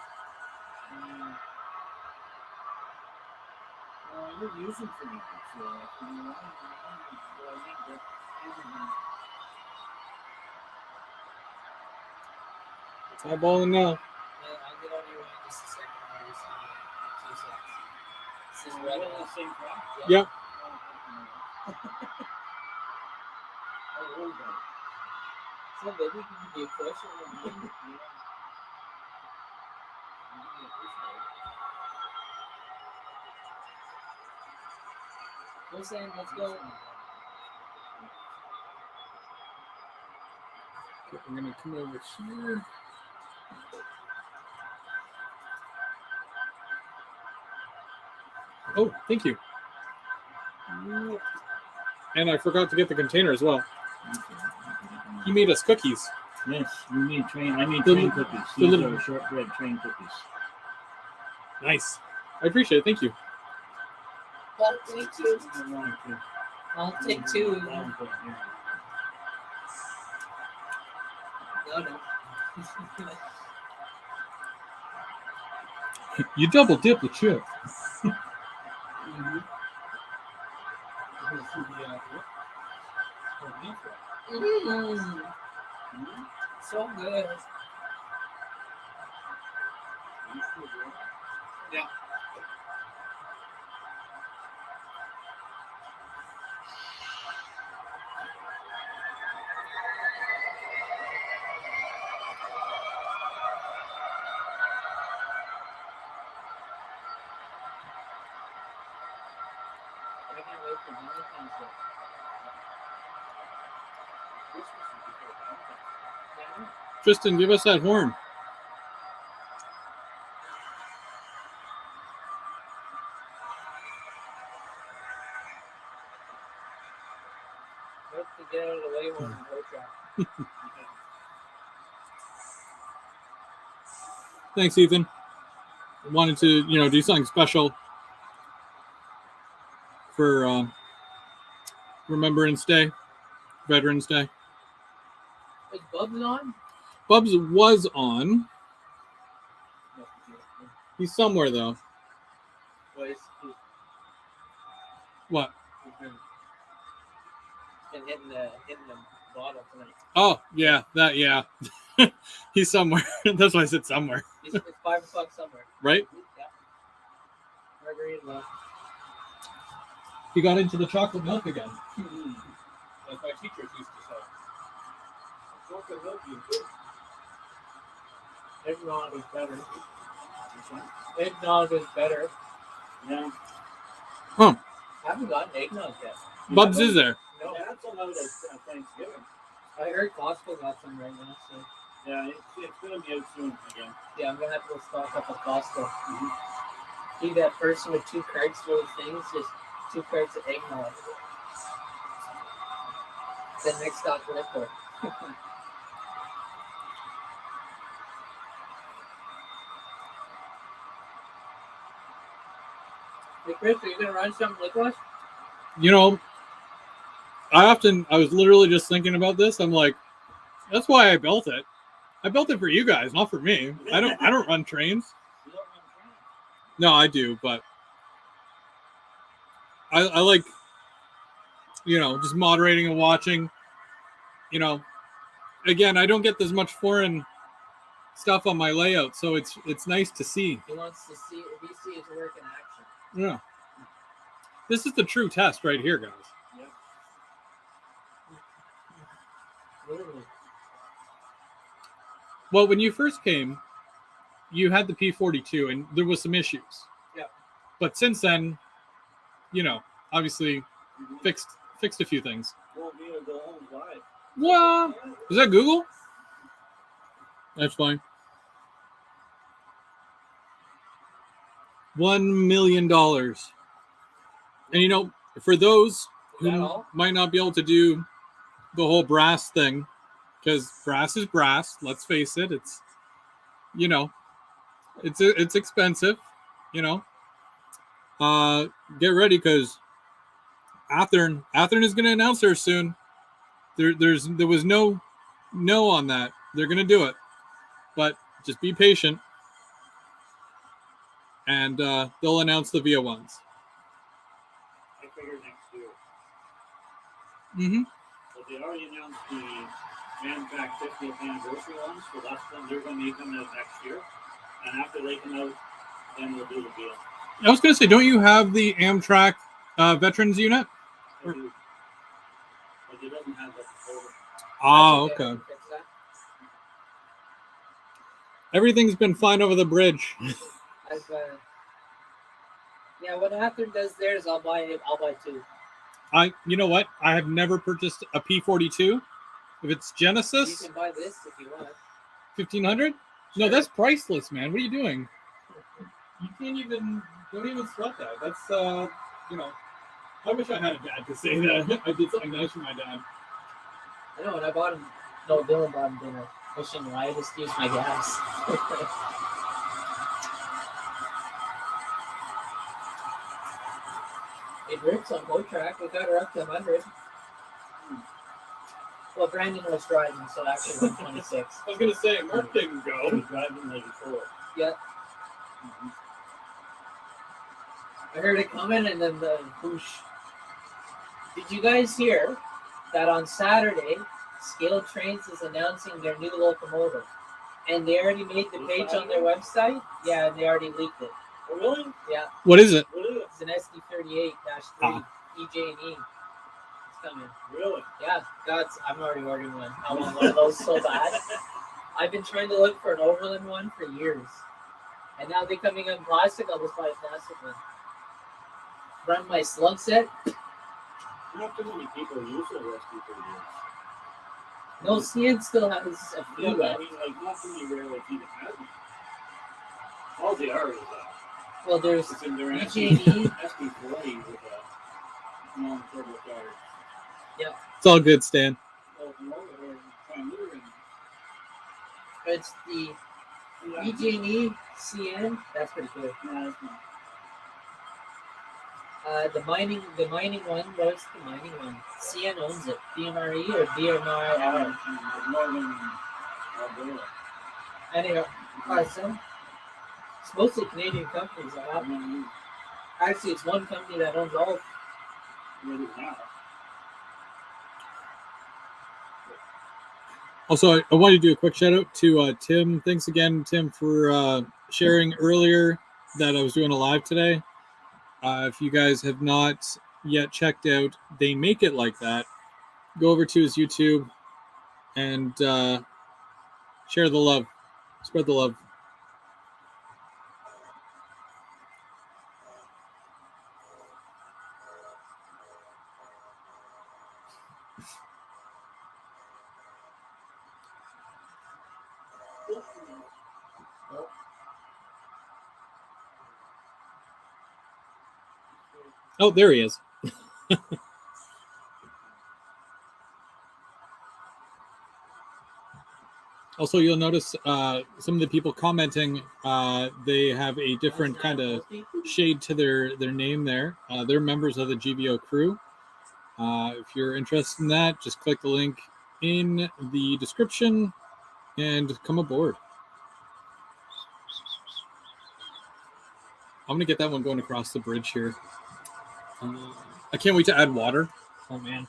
I would use them for me. So, It's eyeballing now. I'll get on your way in just a second. I'll just 2 seconds. This is we're red on the off. same track? Yep. So maybe you can be a question or a Go, Sam, let's go. Okay, I'm gonna come over here. Oh, thank you. And I forgot to get the container as well. He made us cookies. Yes, we made I made The train li- cookies. the These little- are shortbread train cookies. Nice. I appreciate it. Thank you. I'll take 2. One, two. I'll take 2. That one's right here. No. You double dip the chip. So good. Yeah. I can't wait for Valentine's Day. Tristan, give us that horn. Let's get out of the way when we go track. Thanks, Ethan. Wanted to, do something special for Remembrance Day, Veterans Day. Is Bubs on? Bubs was on. He's somewhere though. Well, he's What? been hitting the bottle tonight. Oh, yeah, yeah. He's somewhere. That's why I said somewhere. It's 5 o'clock somewhere. Right? Yeah. Margarita left. He got into the chocolate milk again. Like my teachers used to say. Chocolate milk is good. Eggnog is better. Eggnog is better. Yeah. Huh. I haven't gotten eggnog yet. Bubs is there. No. Yeah, that's allowed at Thanksgiving. I heard Costco got some right now, so Yeah, it's going to be out soon again. yeah, I'm gonna have to go stock up at Costco. Be that person with 2 carts full of things, just 2 carts of eggnog. Then next stop liquor. Hey Chris, are you gonna run something with us? You know, I was literally just thinking about this. I'm like, that's why I built it. I built it for you guys, not for me. I don't run trains. You don't run trains? No, I do, but I like, just moderating and watching. Again, I don't get this much foreign stuff on my layout, so it's nice to see. He wants to see his work in action. Yeah. This is the true test right here, guys. Yeah. Literally. Well, when you first came, you had the P42, and there was some issues. Yeah. But since then, obviously fixed a few things. Won't be able to go home live. What? Is that Google? That's fine. $1 million. And for those who might not be able to do the whole brass thing, because brass is brass, let's face it, it's it's expensive, get ready, because Athearn is going to announce her soon. There was no on that. They're going to do it, but just be patient, and they'll announce the VIA ones. I figured next year. Mm-hmm. But they already announced the Manpack 50th anniversary ones, so they're going to be coming out next year. And after they come out, then we'll do the deal. I was going to say, don't you have the Amtrak veterans unit? I do. But it doesn't have that folder. Oh, okay. Everything's been fine over the bridge. Yeah, when Athearn does theirs, I'll buy 2. You know what? I have never purchased a P42. If it's Genesis, you can buy this if you want. 1,500? No, that's priceless, man. What are you doing? You don't even sweat that. That's I wish I had a dad to say that. I did something nice for my dad. I know, and I bought him. No, Dylan bought him dinner. Wishing I just used my gas. It rips on boat track. We got her up to 100. Well, Brandon was driving, so actually 126. I was gonna say, Mark didn't go. He was driving like before. Yeah. I heard it coming, and then the whoosh. Did you guys hear that on Saturday, Scale Trains is announcing their new locomotive? And they already made the page on their website? Yeah, and they already leaked it. Oh, really? Yeah. What is it? What is it? It's an SD38-3 EJ&E. It's coming. Really? Yeah, I'm already ordering one. I want one of those so bad. I've been trying to look for an Overland one for years. And now they're coming in plastic, I'll just buy a plastic one. Run my slug set. Not too many people use those SD38s. No, CN still has a few Yeah, but I left. mean, like, not too many railways even have them. All they are is Well, there's it's in their EJ&E. SD40 with a non-turbo car. It's all good, Stan. Locomotive or transmitter and It's the EJ&E CN. That's pretty cool. no, it's not. The mining one. What's the mining one? CN owns it. DMRE or DMRR. Northern Alberta. Anyway, some. It's mostly Canadian companies. Actually, it's one company that owns all. Really now. Also, I wanted to do a quick shout out to Tim. Thanks again, Tim, for sharing earlier that I was doing a live today. If you guys have not yet checked out They Make It Like That, go over to his YouTube and share the love. Spread the love. Oh, there he is. Also, you'll notice some of the people commenting, they have a different kind of shade to their name there. They're members of the GVO crew. If you're interested in that, just click the link in the description and come aboard. I'm going to get that one going across the bridge here. I can't wait to add water. Oh man,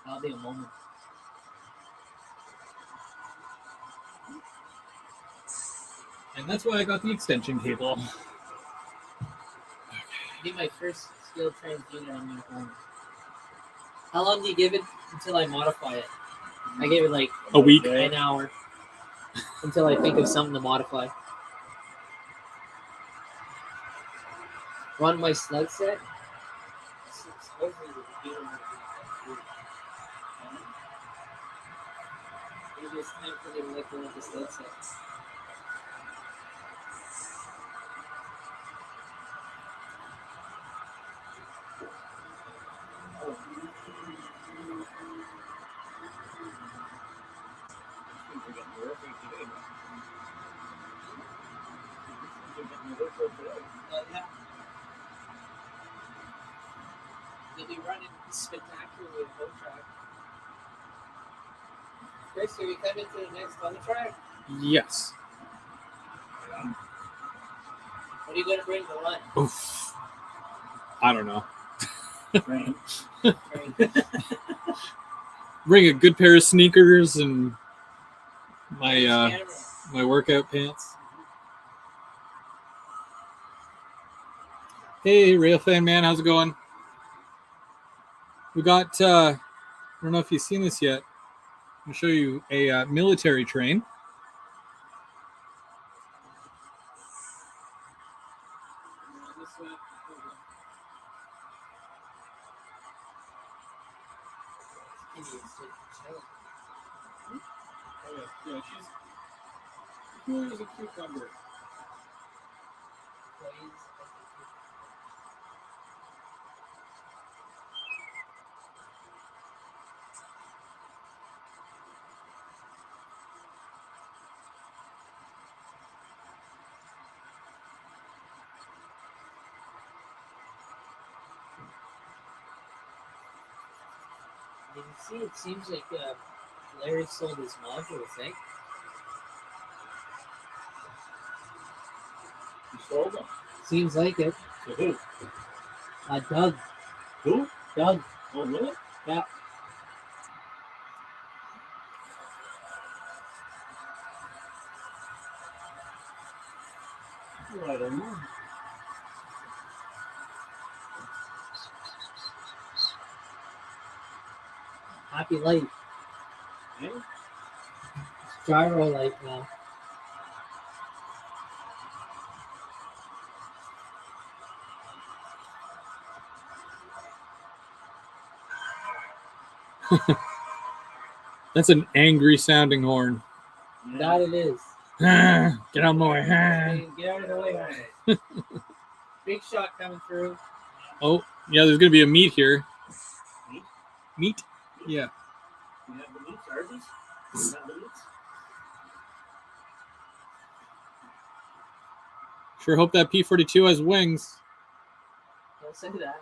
that'll be a moment. And that's why I got the extension cable. Be my first skilled trans unit on my phone. How long do you give it until I modify it? I gave it like A week. an hour until I think of something to modify. Run my slug set. Maybe it's time for them to look at the slug sets. Yeah. You'll be running spectacularly at boat track. Chris, are you coming to the next boat track? Yes. What are you going to bring to lunch? Oof. I don't know. Train. Bring a good pair of sneakers and my my workout pants. Hey, Rail Fan Man, how's it going? We got, I don't know if you've seen this yet. I'm going to show you a military train. Yeah, she's cool as a cucumber. You can see it seems like Larry sold his modules, eh? You sold them. Seems like it. To who? Doug. Who? Doug. Oh, really? Yeah. Well, I don't know. Happy life. Hey? Gyro life now. That's an angry sounding horn. That it is. Get out of my way. Get out of the way, man. Big shot coming through. Oh, yeah, there's going to be a meet here. Meat? Meet? Yeah. You have the meats, Arby's? You have the meats? Sure hope that P42 has wings. Don't say that.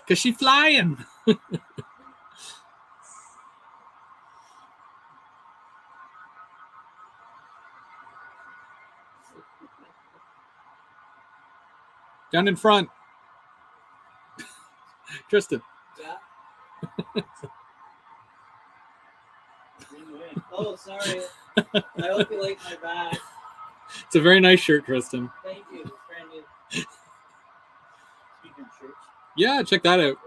Because she's flying. Down in front. Tristan. Yeah. Oh, sorry. I hope you like my bag. It's a very nice shirt, Tristan. Thank you. It's brand new. Speaking of shirts. Yeah, check that out.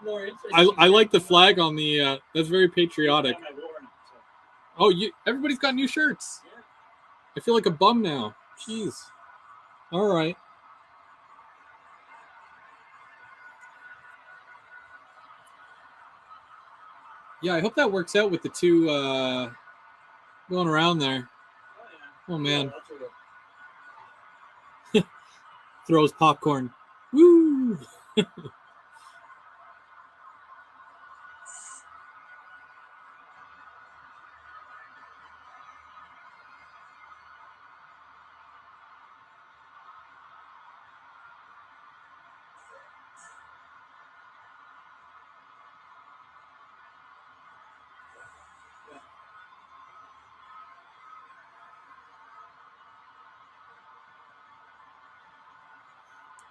More interesting. I like the flag on the, that's very patriotic. I wore them, so. Oh, everybody's got new shirts. Yeah. I feel like a bum now. Jeez. All right. Yeah, I hope that works out with the two going around there. Oh man, throws popcorn. Woo!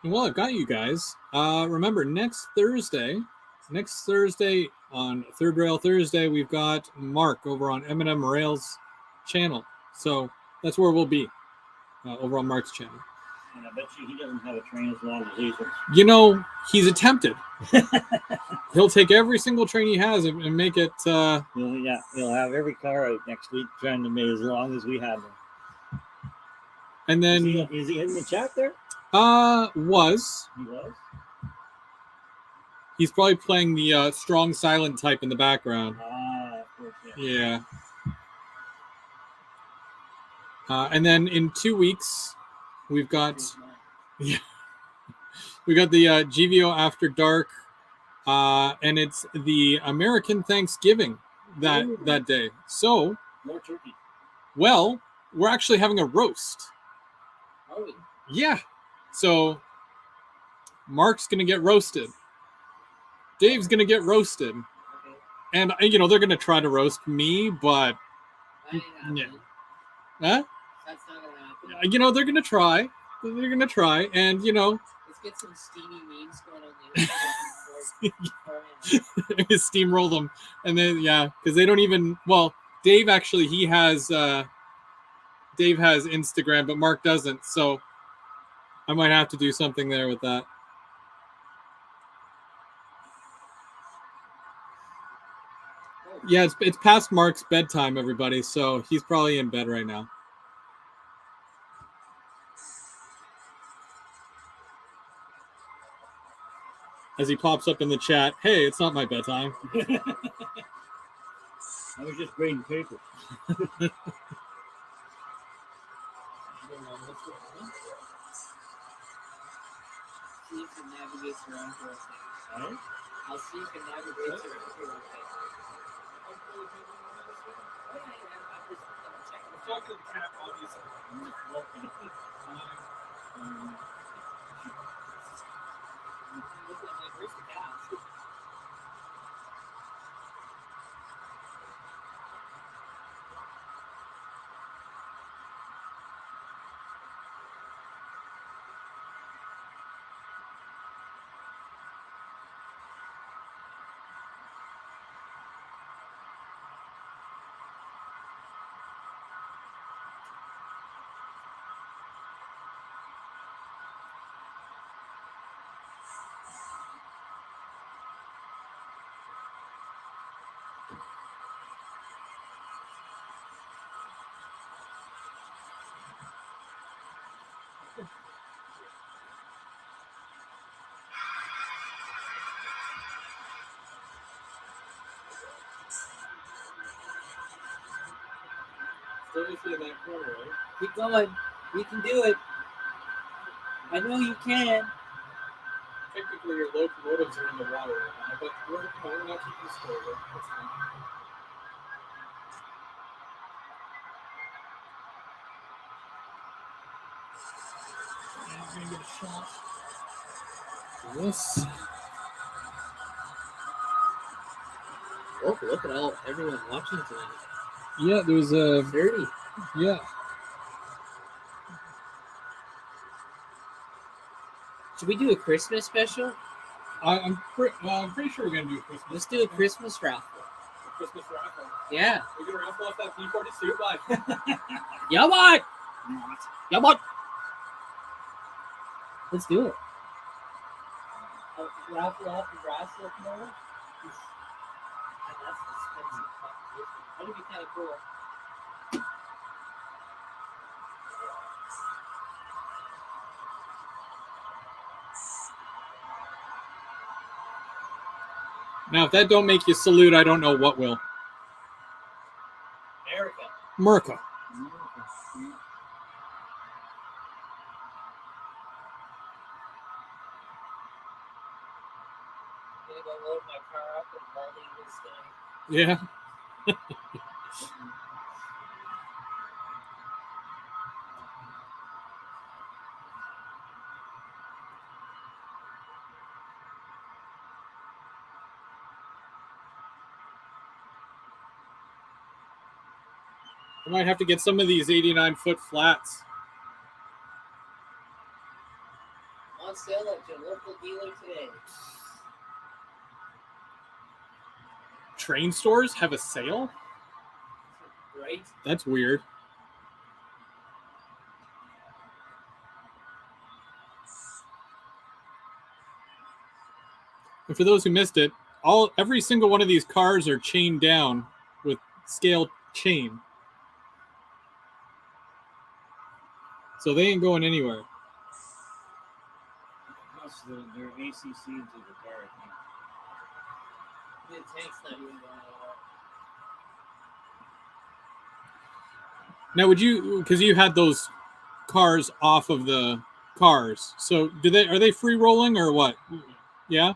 Well, I've got you guys. Remember, next Thursday on Third Rail Thursday, we've got Mark over on Eminem Rail's channel. So that's where we'll be, over on Mark's channel. And I bet you he doesn't have a train as long as these ones. You know, he's attempted. He'll take every single train he has and make it. He'll have every car out next week trying to make as long as we have them. And then is he in the chat there? Was. He was. He's probably playing the strong silent type in the background. Of course, Yeah. And then in 2 weeks, we've got the GVO After Dark, and it's the American Thanksgiving that day. So more turkey. Well, we're actually having a roast. Are we? Yeah. So Mark's gonna get roasted. Dave's gonna get roasted. Okay. And they're gonna try to roast me, but That ain't yeah. happening. Huh? That's not gonna happen. They're gonna try. They're gonna try, and Let's get some steamy memes going on the steamroll them, and then because they don't even. Well, Dave actually Dave has Instagram, but Mark doesn't, so I might have to do something there with that. Yeah, it's past Mark's bedtime, everybody, so he's probably in bed right now. As he pops up in the chat, hey, it's not my bedtime. I was just grading paper. See if it navigates around here. Right? I'll see if it navigates around here. Talk to the cat, obviously. Where's the cat? Stay with you in that corner, right? Keep going. You can do it. I know you can. Technically, your locomotives are in the water right now, but we're not keeping score. That's fine. I'm gonna get a shot. Yes. Oh, look at everyone watching tonight. Yeah, there's a 30. Yeah. Should we do a Christmas special? I'm pretty sure we're gonna do a Christmas. Let's do a Christmas raffle. A Christmas raffle. Yeah. We're gonna raffle off that P42, bud. Yeah, what? Yeah, what? Let's do it. Raffle off the brass locomotive. That's expensive competition. That'd be kind of cool. Now, if that don't make you salute, I don't know what will. America. Merca. I'm gonna go load my car up and Baldy this guy. Yeah. I might have to get some of these 89-foot flats. On sale at your local dealer today. Train stores have a sale? Right? That's weird. And for those who missed it, every single one of these cars are chained down with scale chain. So they ain't going anywhere. Plus, they're ACC into the car, I think. The tank's not even going anywhere. Now, would you, because you had those cars off of the cars, so are they free rolling or what? Yeah?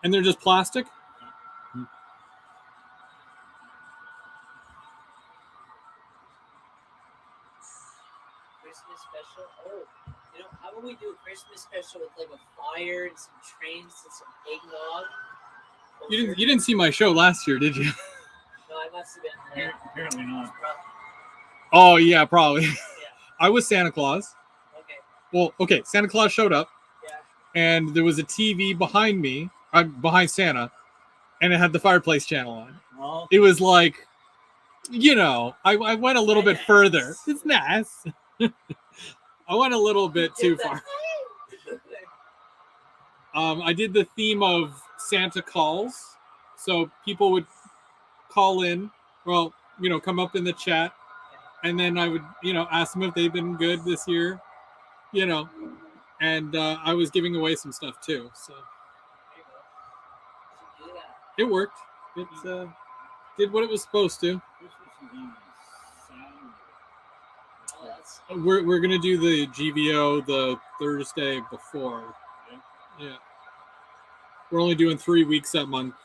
And they're just plastic? Christmas special. Oh, you know, how about we do a Christmas special with like a fire and some trains and some eggnog? You didn't see my show last year, did you? No, I must have been late. Apparently not. Oh, yeah, probably. Yeah. I was Santa Claus. Okay. Well, okay, Santa Claus showed up, Yeah. and there was a TV behind me, behind Santa, and it had the fireplace channel on. Oh, It was like, you know, I went a little bit further. It's nice. I went a little bit too far. I did the theme of Santa calls. So people would call in, well, you know, come up in the chat, and then I would, you know, ask them if they've been good this year, you know, and I was giving away some stuff too. So it worked. It did what it was supposed to. We're gonna do the GVO the Thursday before. Yeah. We're only doing 3 weeks that month.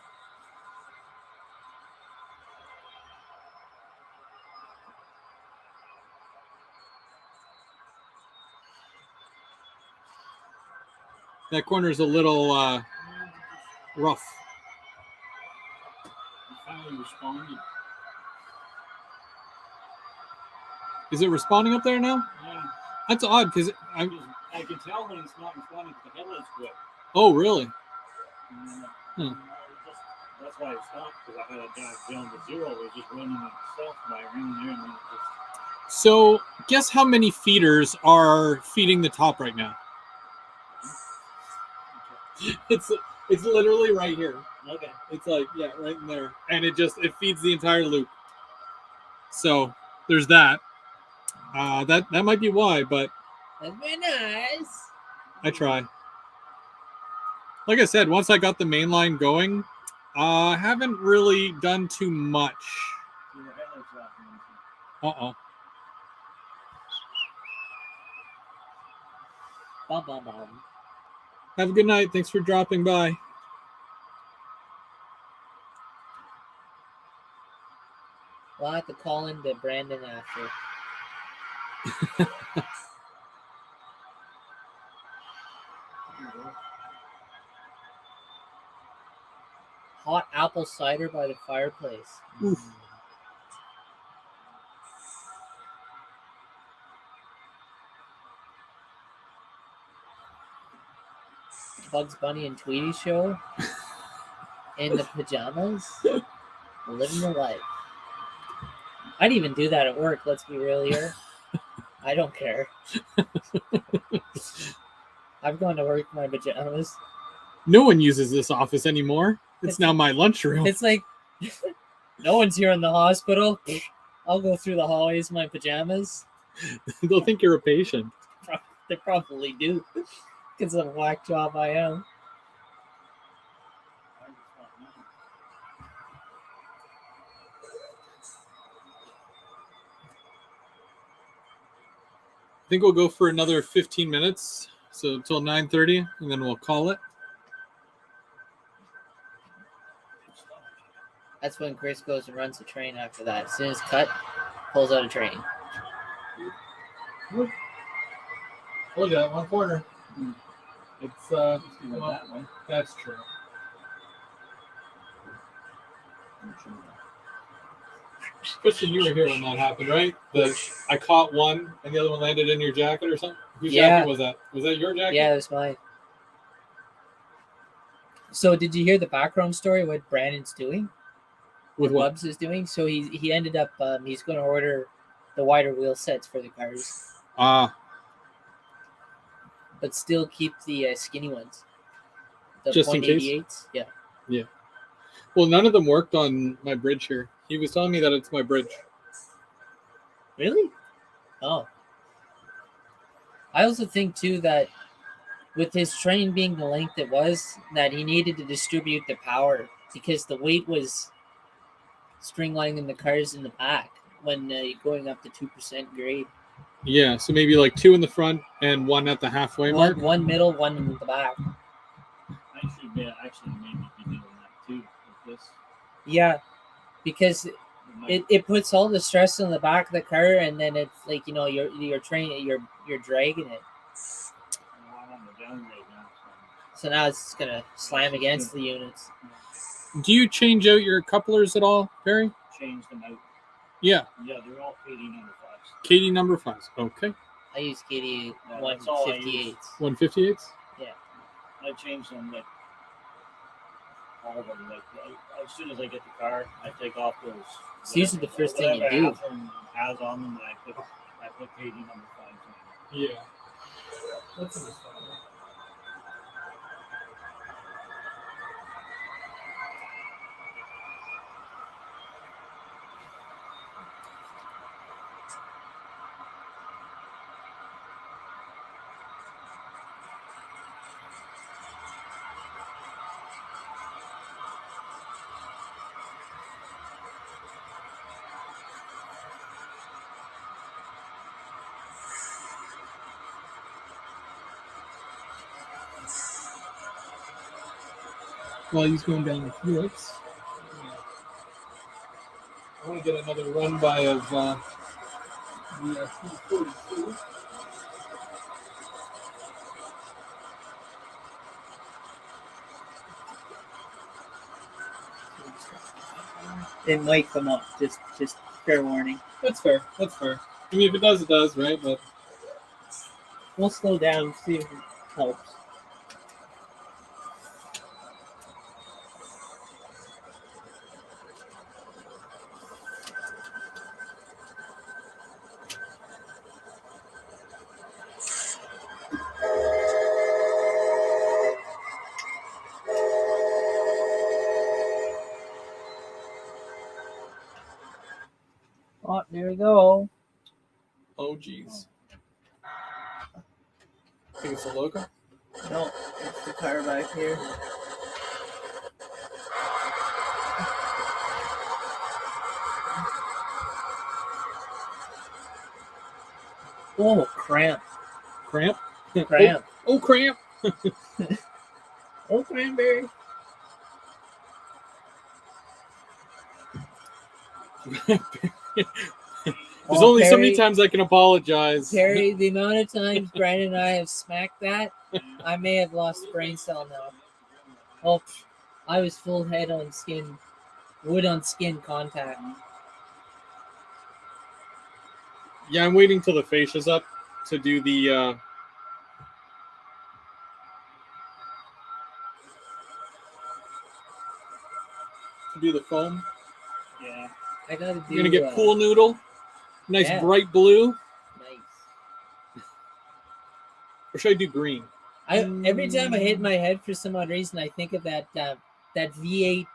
That corner's a little rough. finally responded. Is it responding up there now? Yeah. That's odd because I can tell when it's not responding to the headlights quit. Oh, really? That's why it stopped, because I had a guy down to zero. It was just running itself by ringing there, and then it just... So, guess how many feeders are feeding the top right now? It's literally right here. Okay. It's like, yeah, right in there. And it feeds the entire loop. So, there's that. That might be why, but... That'd be nice. I try. Like I said, once I got the main line going, I haven't really done too much. Uh-oh. Bum, bum, bum. Have a good night. Thanks for dropping by. Well, I have to call in to Brandon after. Hot apple cider by the fireplace. Oof. Bugs Bunny and Tweety show. In the pajamas. Living the life. I'd even do that at work, let's be real here. I don't care. I've gone to work in my pajamas. No one uses this office anymore. It's now my lunchroom. It's like, no one's here in the hospital. I'll go through the hallways in my pajamas. They'll think you're a patient. They probably do. Because of the whack job I am. think we'll go for another 15 minutes, so till 9:30, and then we'll call it. That's when Chris goes and runs the train after that. As soon as cut, pulls out a train. Look at that one corner. It's That way. that's true. Christian, you were here when that happened, right? I caught one and the other one landed in your jacket or something? Whose jacket was that? Was that your jacket? Yeah, it was mine. So did you hear the background story what Brandon's doing? With what? Bubs is doing? So he ended up he's going to order the wider wheel sets for the cars, but still keep the skinny ones. The Just in case? .88s. Yeah. Yeah. Well, none of them worked on my bridge here. He was telling me that it's my bridge. Really? Oh. I also think too that with his train being the length it was, that he needed to distribute the power because the weight was streamlining the cars in the back when going up to 2% grade. Yeah, so maybe like 2 in the front and 1 at the halfway mark. One middle, one in the back. I should be actually maybe be doing that too with this. Yeah, because it puts all the stress on the back of the car, and then it's like you're training, you're dragging it. I'm on the down right now. So now it's gonna slam against the units. Do you change out your couplers at all, Perry? Change them out. Yeah. Yeah, they're all KD number 5s. KD number 5s. Okay. I use KD that's all I 158s. 158s? Yeah. I change them like all of them. Like as soon as I get the car, I take off those. It's usually the first thing you whatever do. Halfman has on them, and I put KD number 5s on. Yeah. That's understandable. While he's going down the Felix, I want to get another run by of the P42. It might come up. Just fair warning. That's fair. That's fair. I mean, if it does, it does, right? But We'll slow down, see if it helps. Oh, there we go. oh, geez. Think it's a loco? No, it's the car back here. Oh, cramp. Cramp? Cramp. Oh, cramp. Oh, cranberry. There's only so many times I can apologize. Terry, the amount of times Brandon and I have smacked that, I may have lost a brain cell now. Oh, I was full head on skin, wood on skin contact. Yeah, I'm waiting till the fascia's up to do the foam. Yeah. I gotta do. You're gonna get pool noodle, nice yeah. bright blue, Nice. or should I do green? Every time I hit my head for some odd reason, I think of that V8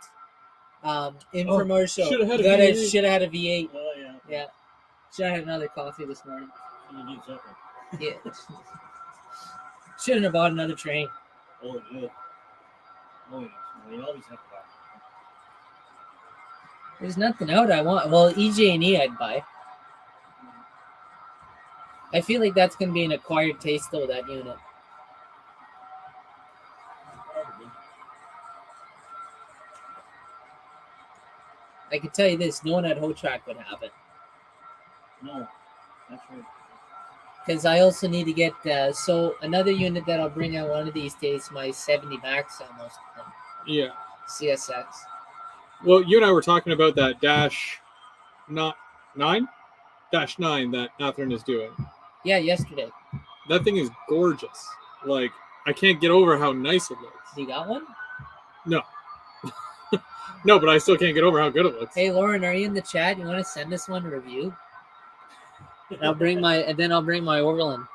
infomercial. Should have had a V8. Should have had a V8. Oh yeah. Yeah. Should have had another coffee this morning. You need supper. Yeah. Shouldn't have bought another train. Oh yeah. Oh yes. Well, you always have to buy. There's nothing out I want. Well, EJ&E I'd buy. I feel like that's gonna be an acquired taste though, that unit. Probably. I can tell you this: no one at Hotrack would have it. No, that's right. Because I also need to get so another unit that I'll bring out one of these days. My 70 Max almost Yeah. CSX. Well, you and I were talking about that dash not 9 dash 9 that Catherine is doing. Yeah, yesterday. That thing is gorgeous. Like, I can't get over how nice it looks. You got one? No. No, but I still can't get over how good it looks. Hey Lauren, are you in the chat? You want to send us one to review? I'll bring my Overland.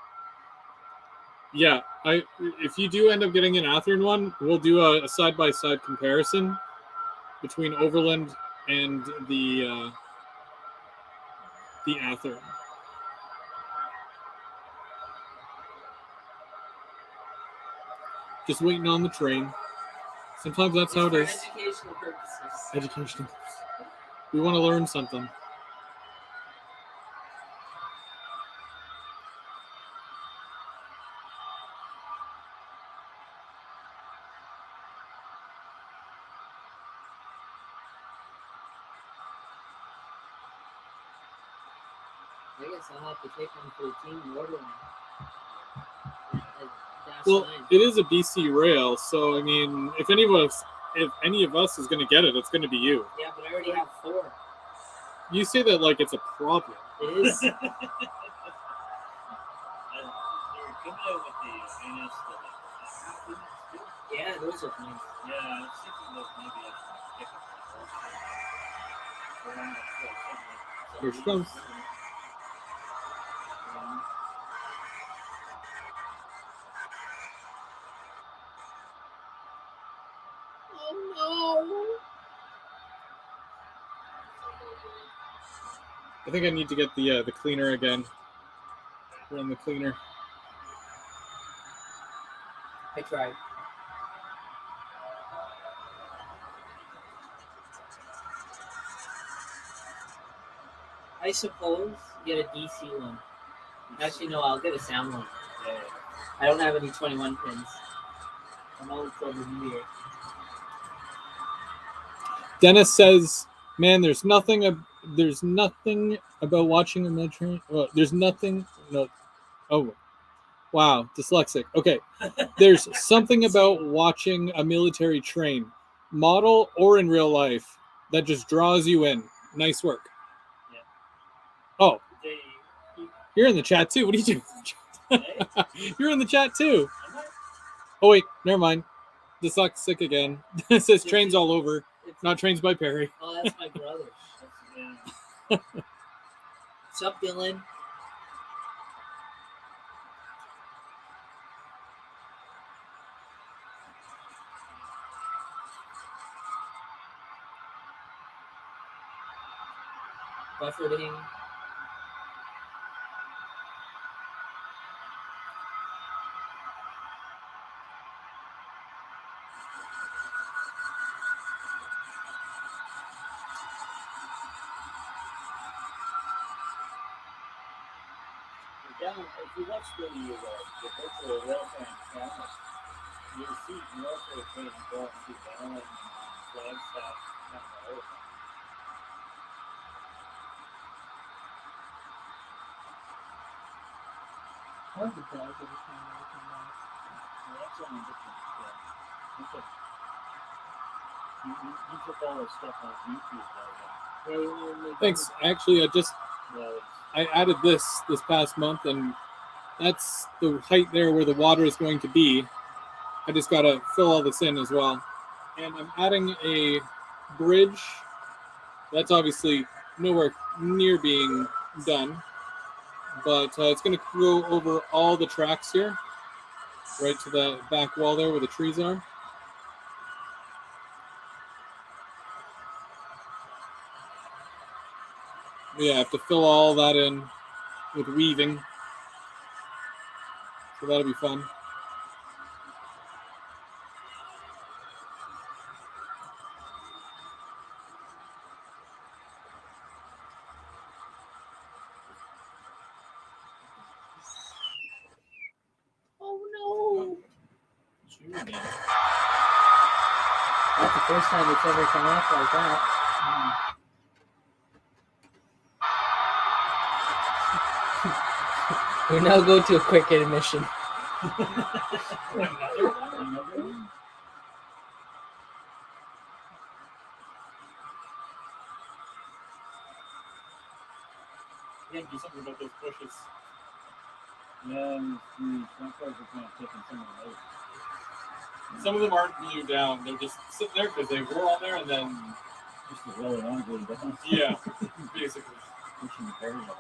Yeah, if you do end up getting an Athearn one, we'll do a side-by-side comparison between Overland and the Athearn. Just waiting on the train. Sometimes that's how it is. Educational purposes. Education. We want to learn something. I guess I'll have to take one for the team and order one. Well, it is a BC rail, so I mean, if any of us is going to get it, it's going to be you. Yeah, but I already have 4. You say that like it's a problem. It is. They were coming out with the NS Yeah, those are nice. Yeah, I was thinking that maybe I should pick up. Here she comes. Oh no! I think I need to get the cleaner again. Run the cleaner. I tried. I suppose get a DC one. Actually, no, I'll get a sound one. Yeah. I don't have any 21 pins. I'm all trouble here. Dennis says, "Man, there's nothing about watching a military. Well, there's nothing. No, oh, wow, dyslexic. Okay, there's something about watching a military train, model or in real life, that just draws you in. Nice work. Yeah. Oh, They, you're in the chat too. What are you doing? hey, You're in the chat too. am I? Oh wait, never mind. Dyslexic again. It says trains all over, not trains by Perry. Oh, that's my brother. Yeah. What's up, Dylan? Buffeting. Down, if you watch the virtual railfan channel, you'll see military trains going to Ballin and Flagstaff and all of them. How did the dog ever come out from that? Well, that's on a different. You took all that stuff on YouTube, though. Thanks. Actually, Well, I added this past month, and that's the height there where the water is going to be. I just got to fill all this in as well. And I'm adding a bridge. That's obviously nowhere near being done, but it's going to go over all the tracks here, right to the back wall there where the trees are. Yeah, I have to fill all that in with weaving. So that'll be fun. again. That's the first time it's ever come off like that. We now go to a quick intermission. Another one? We're gonna do something about those bushes. Yeah, some cars are kind of taking some of those. Some of them aren't glued down; they're just sitting there because they were on there, and then Just as well as I'm going down. yeah, basically. Pushing the cars out.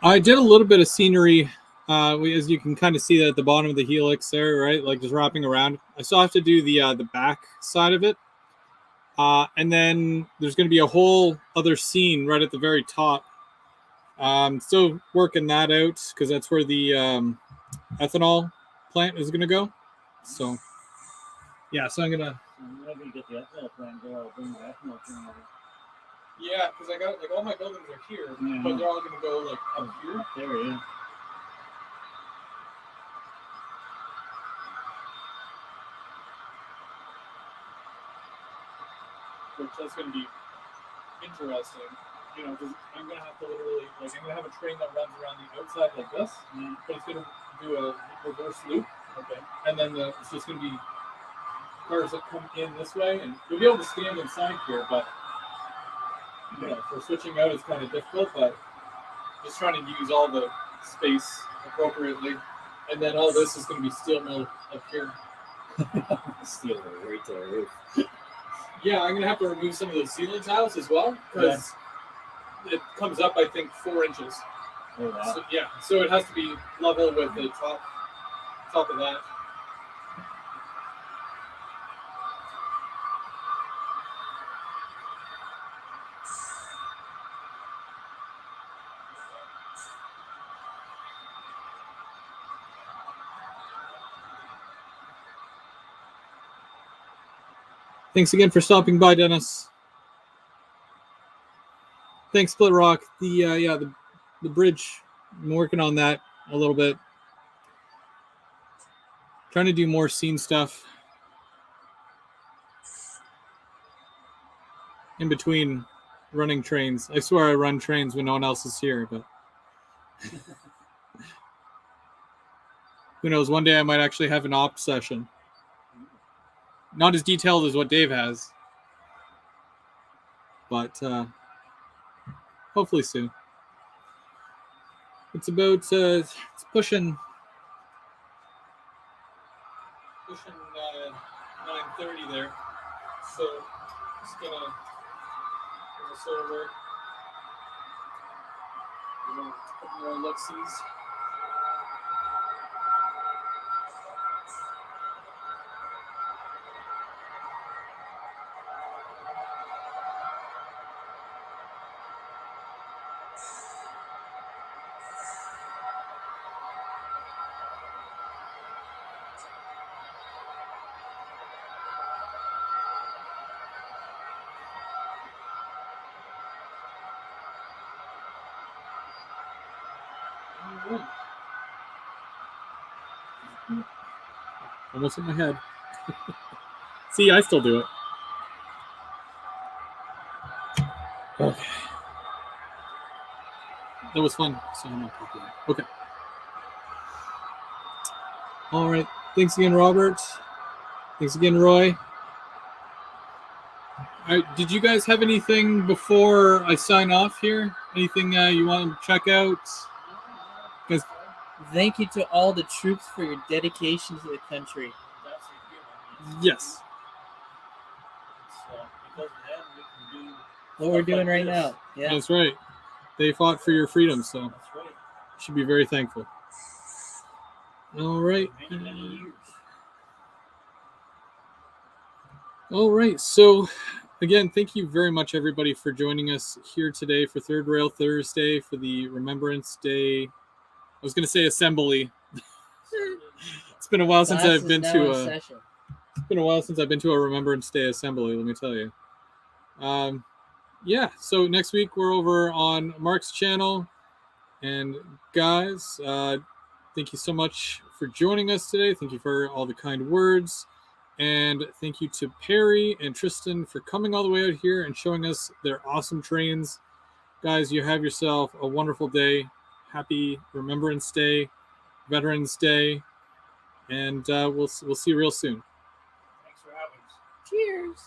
I did a little bit of scenery, as you can kind of see that at the bottom of the helix there, right? Like just wrapping around. I still have to do the back side of it, and then there's going to be a whole other scene right at the very top. Still working that out because that's where the ethanol plant is going to go. So, yeah, so I'm gonna. Whenever you get the ethanol plant go, I'll bring the ethanol plant over. Yeah, because I got like all my buildings are here, Yeah. but they're all going to go like up here. There, yeah. Which that's going to be interesting, you know, because I'm going to have to literally, like, I'm going to have a train that runs around the outside like this, but it's going to do a reverse loop. Okay. And then it's just going to be cars that come in this way, and you'll be able to stand inside here, but, you know, for switching out is kind of difficult, but just trying to use all the space appropriately. And then all this is going to be steel mill up here. Steel right to the roof. Yeah, I'm going to have to remove some of those ceiling tiles as well, because it comes up, I think, 4 inches. Oh, wow. So, yeah, so it has to be level with the top of that. Thanks again for stopping by, Dennis. Thanks, Split Rock. The bridge. I'm working on that a little bit. Trying to do more scene stuff in between running trains. I swear I run trains when no one else is here, but who knows? One day I might actually have an op session. Not as detailed as what Dave has, but hopefully soon. It's about it's pushing 9:30 there, so just gonna do this over. A couple more look-sees. Almost in my head. See, I still do it. Okay. That was fun. So I'm not popular. Okay. All right. Thanks again, Robert. Thanks again, Roy. All right, did you guys have anything before I sign off here? Anything you want to check out? Guys, Thank you to all the troops for your dedication to the country. yes. Because of them, we can do What we're stuff doing like right this. now. Yeah. That's right. They fought for your freedom, so you That's right. should be very thankful. All right. Many, many years. All right. So, again, thank you very much, everybody, for joining us here today for Third Rail Thursday for the Remembrance Day. I was going to say assembly. It's been a while since Class I've is been now to in a. session. It's been a while since I've been to a Remembrance Day assembly. Let me tell you. Yeah. So next week we're over on Mark's channel, and guys, thank you so much for joining us today. Thank you for all the kind words. And thank you to Perry and Tristan for coming all the way out here and showing us their awesome trains. Guys, you have yourself a wonderful day. Happy Remembrance Day, Veterans Day, and we'll see you real soon. Thanks for having us. Cheers.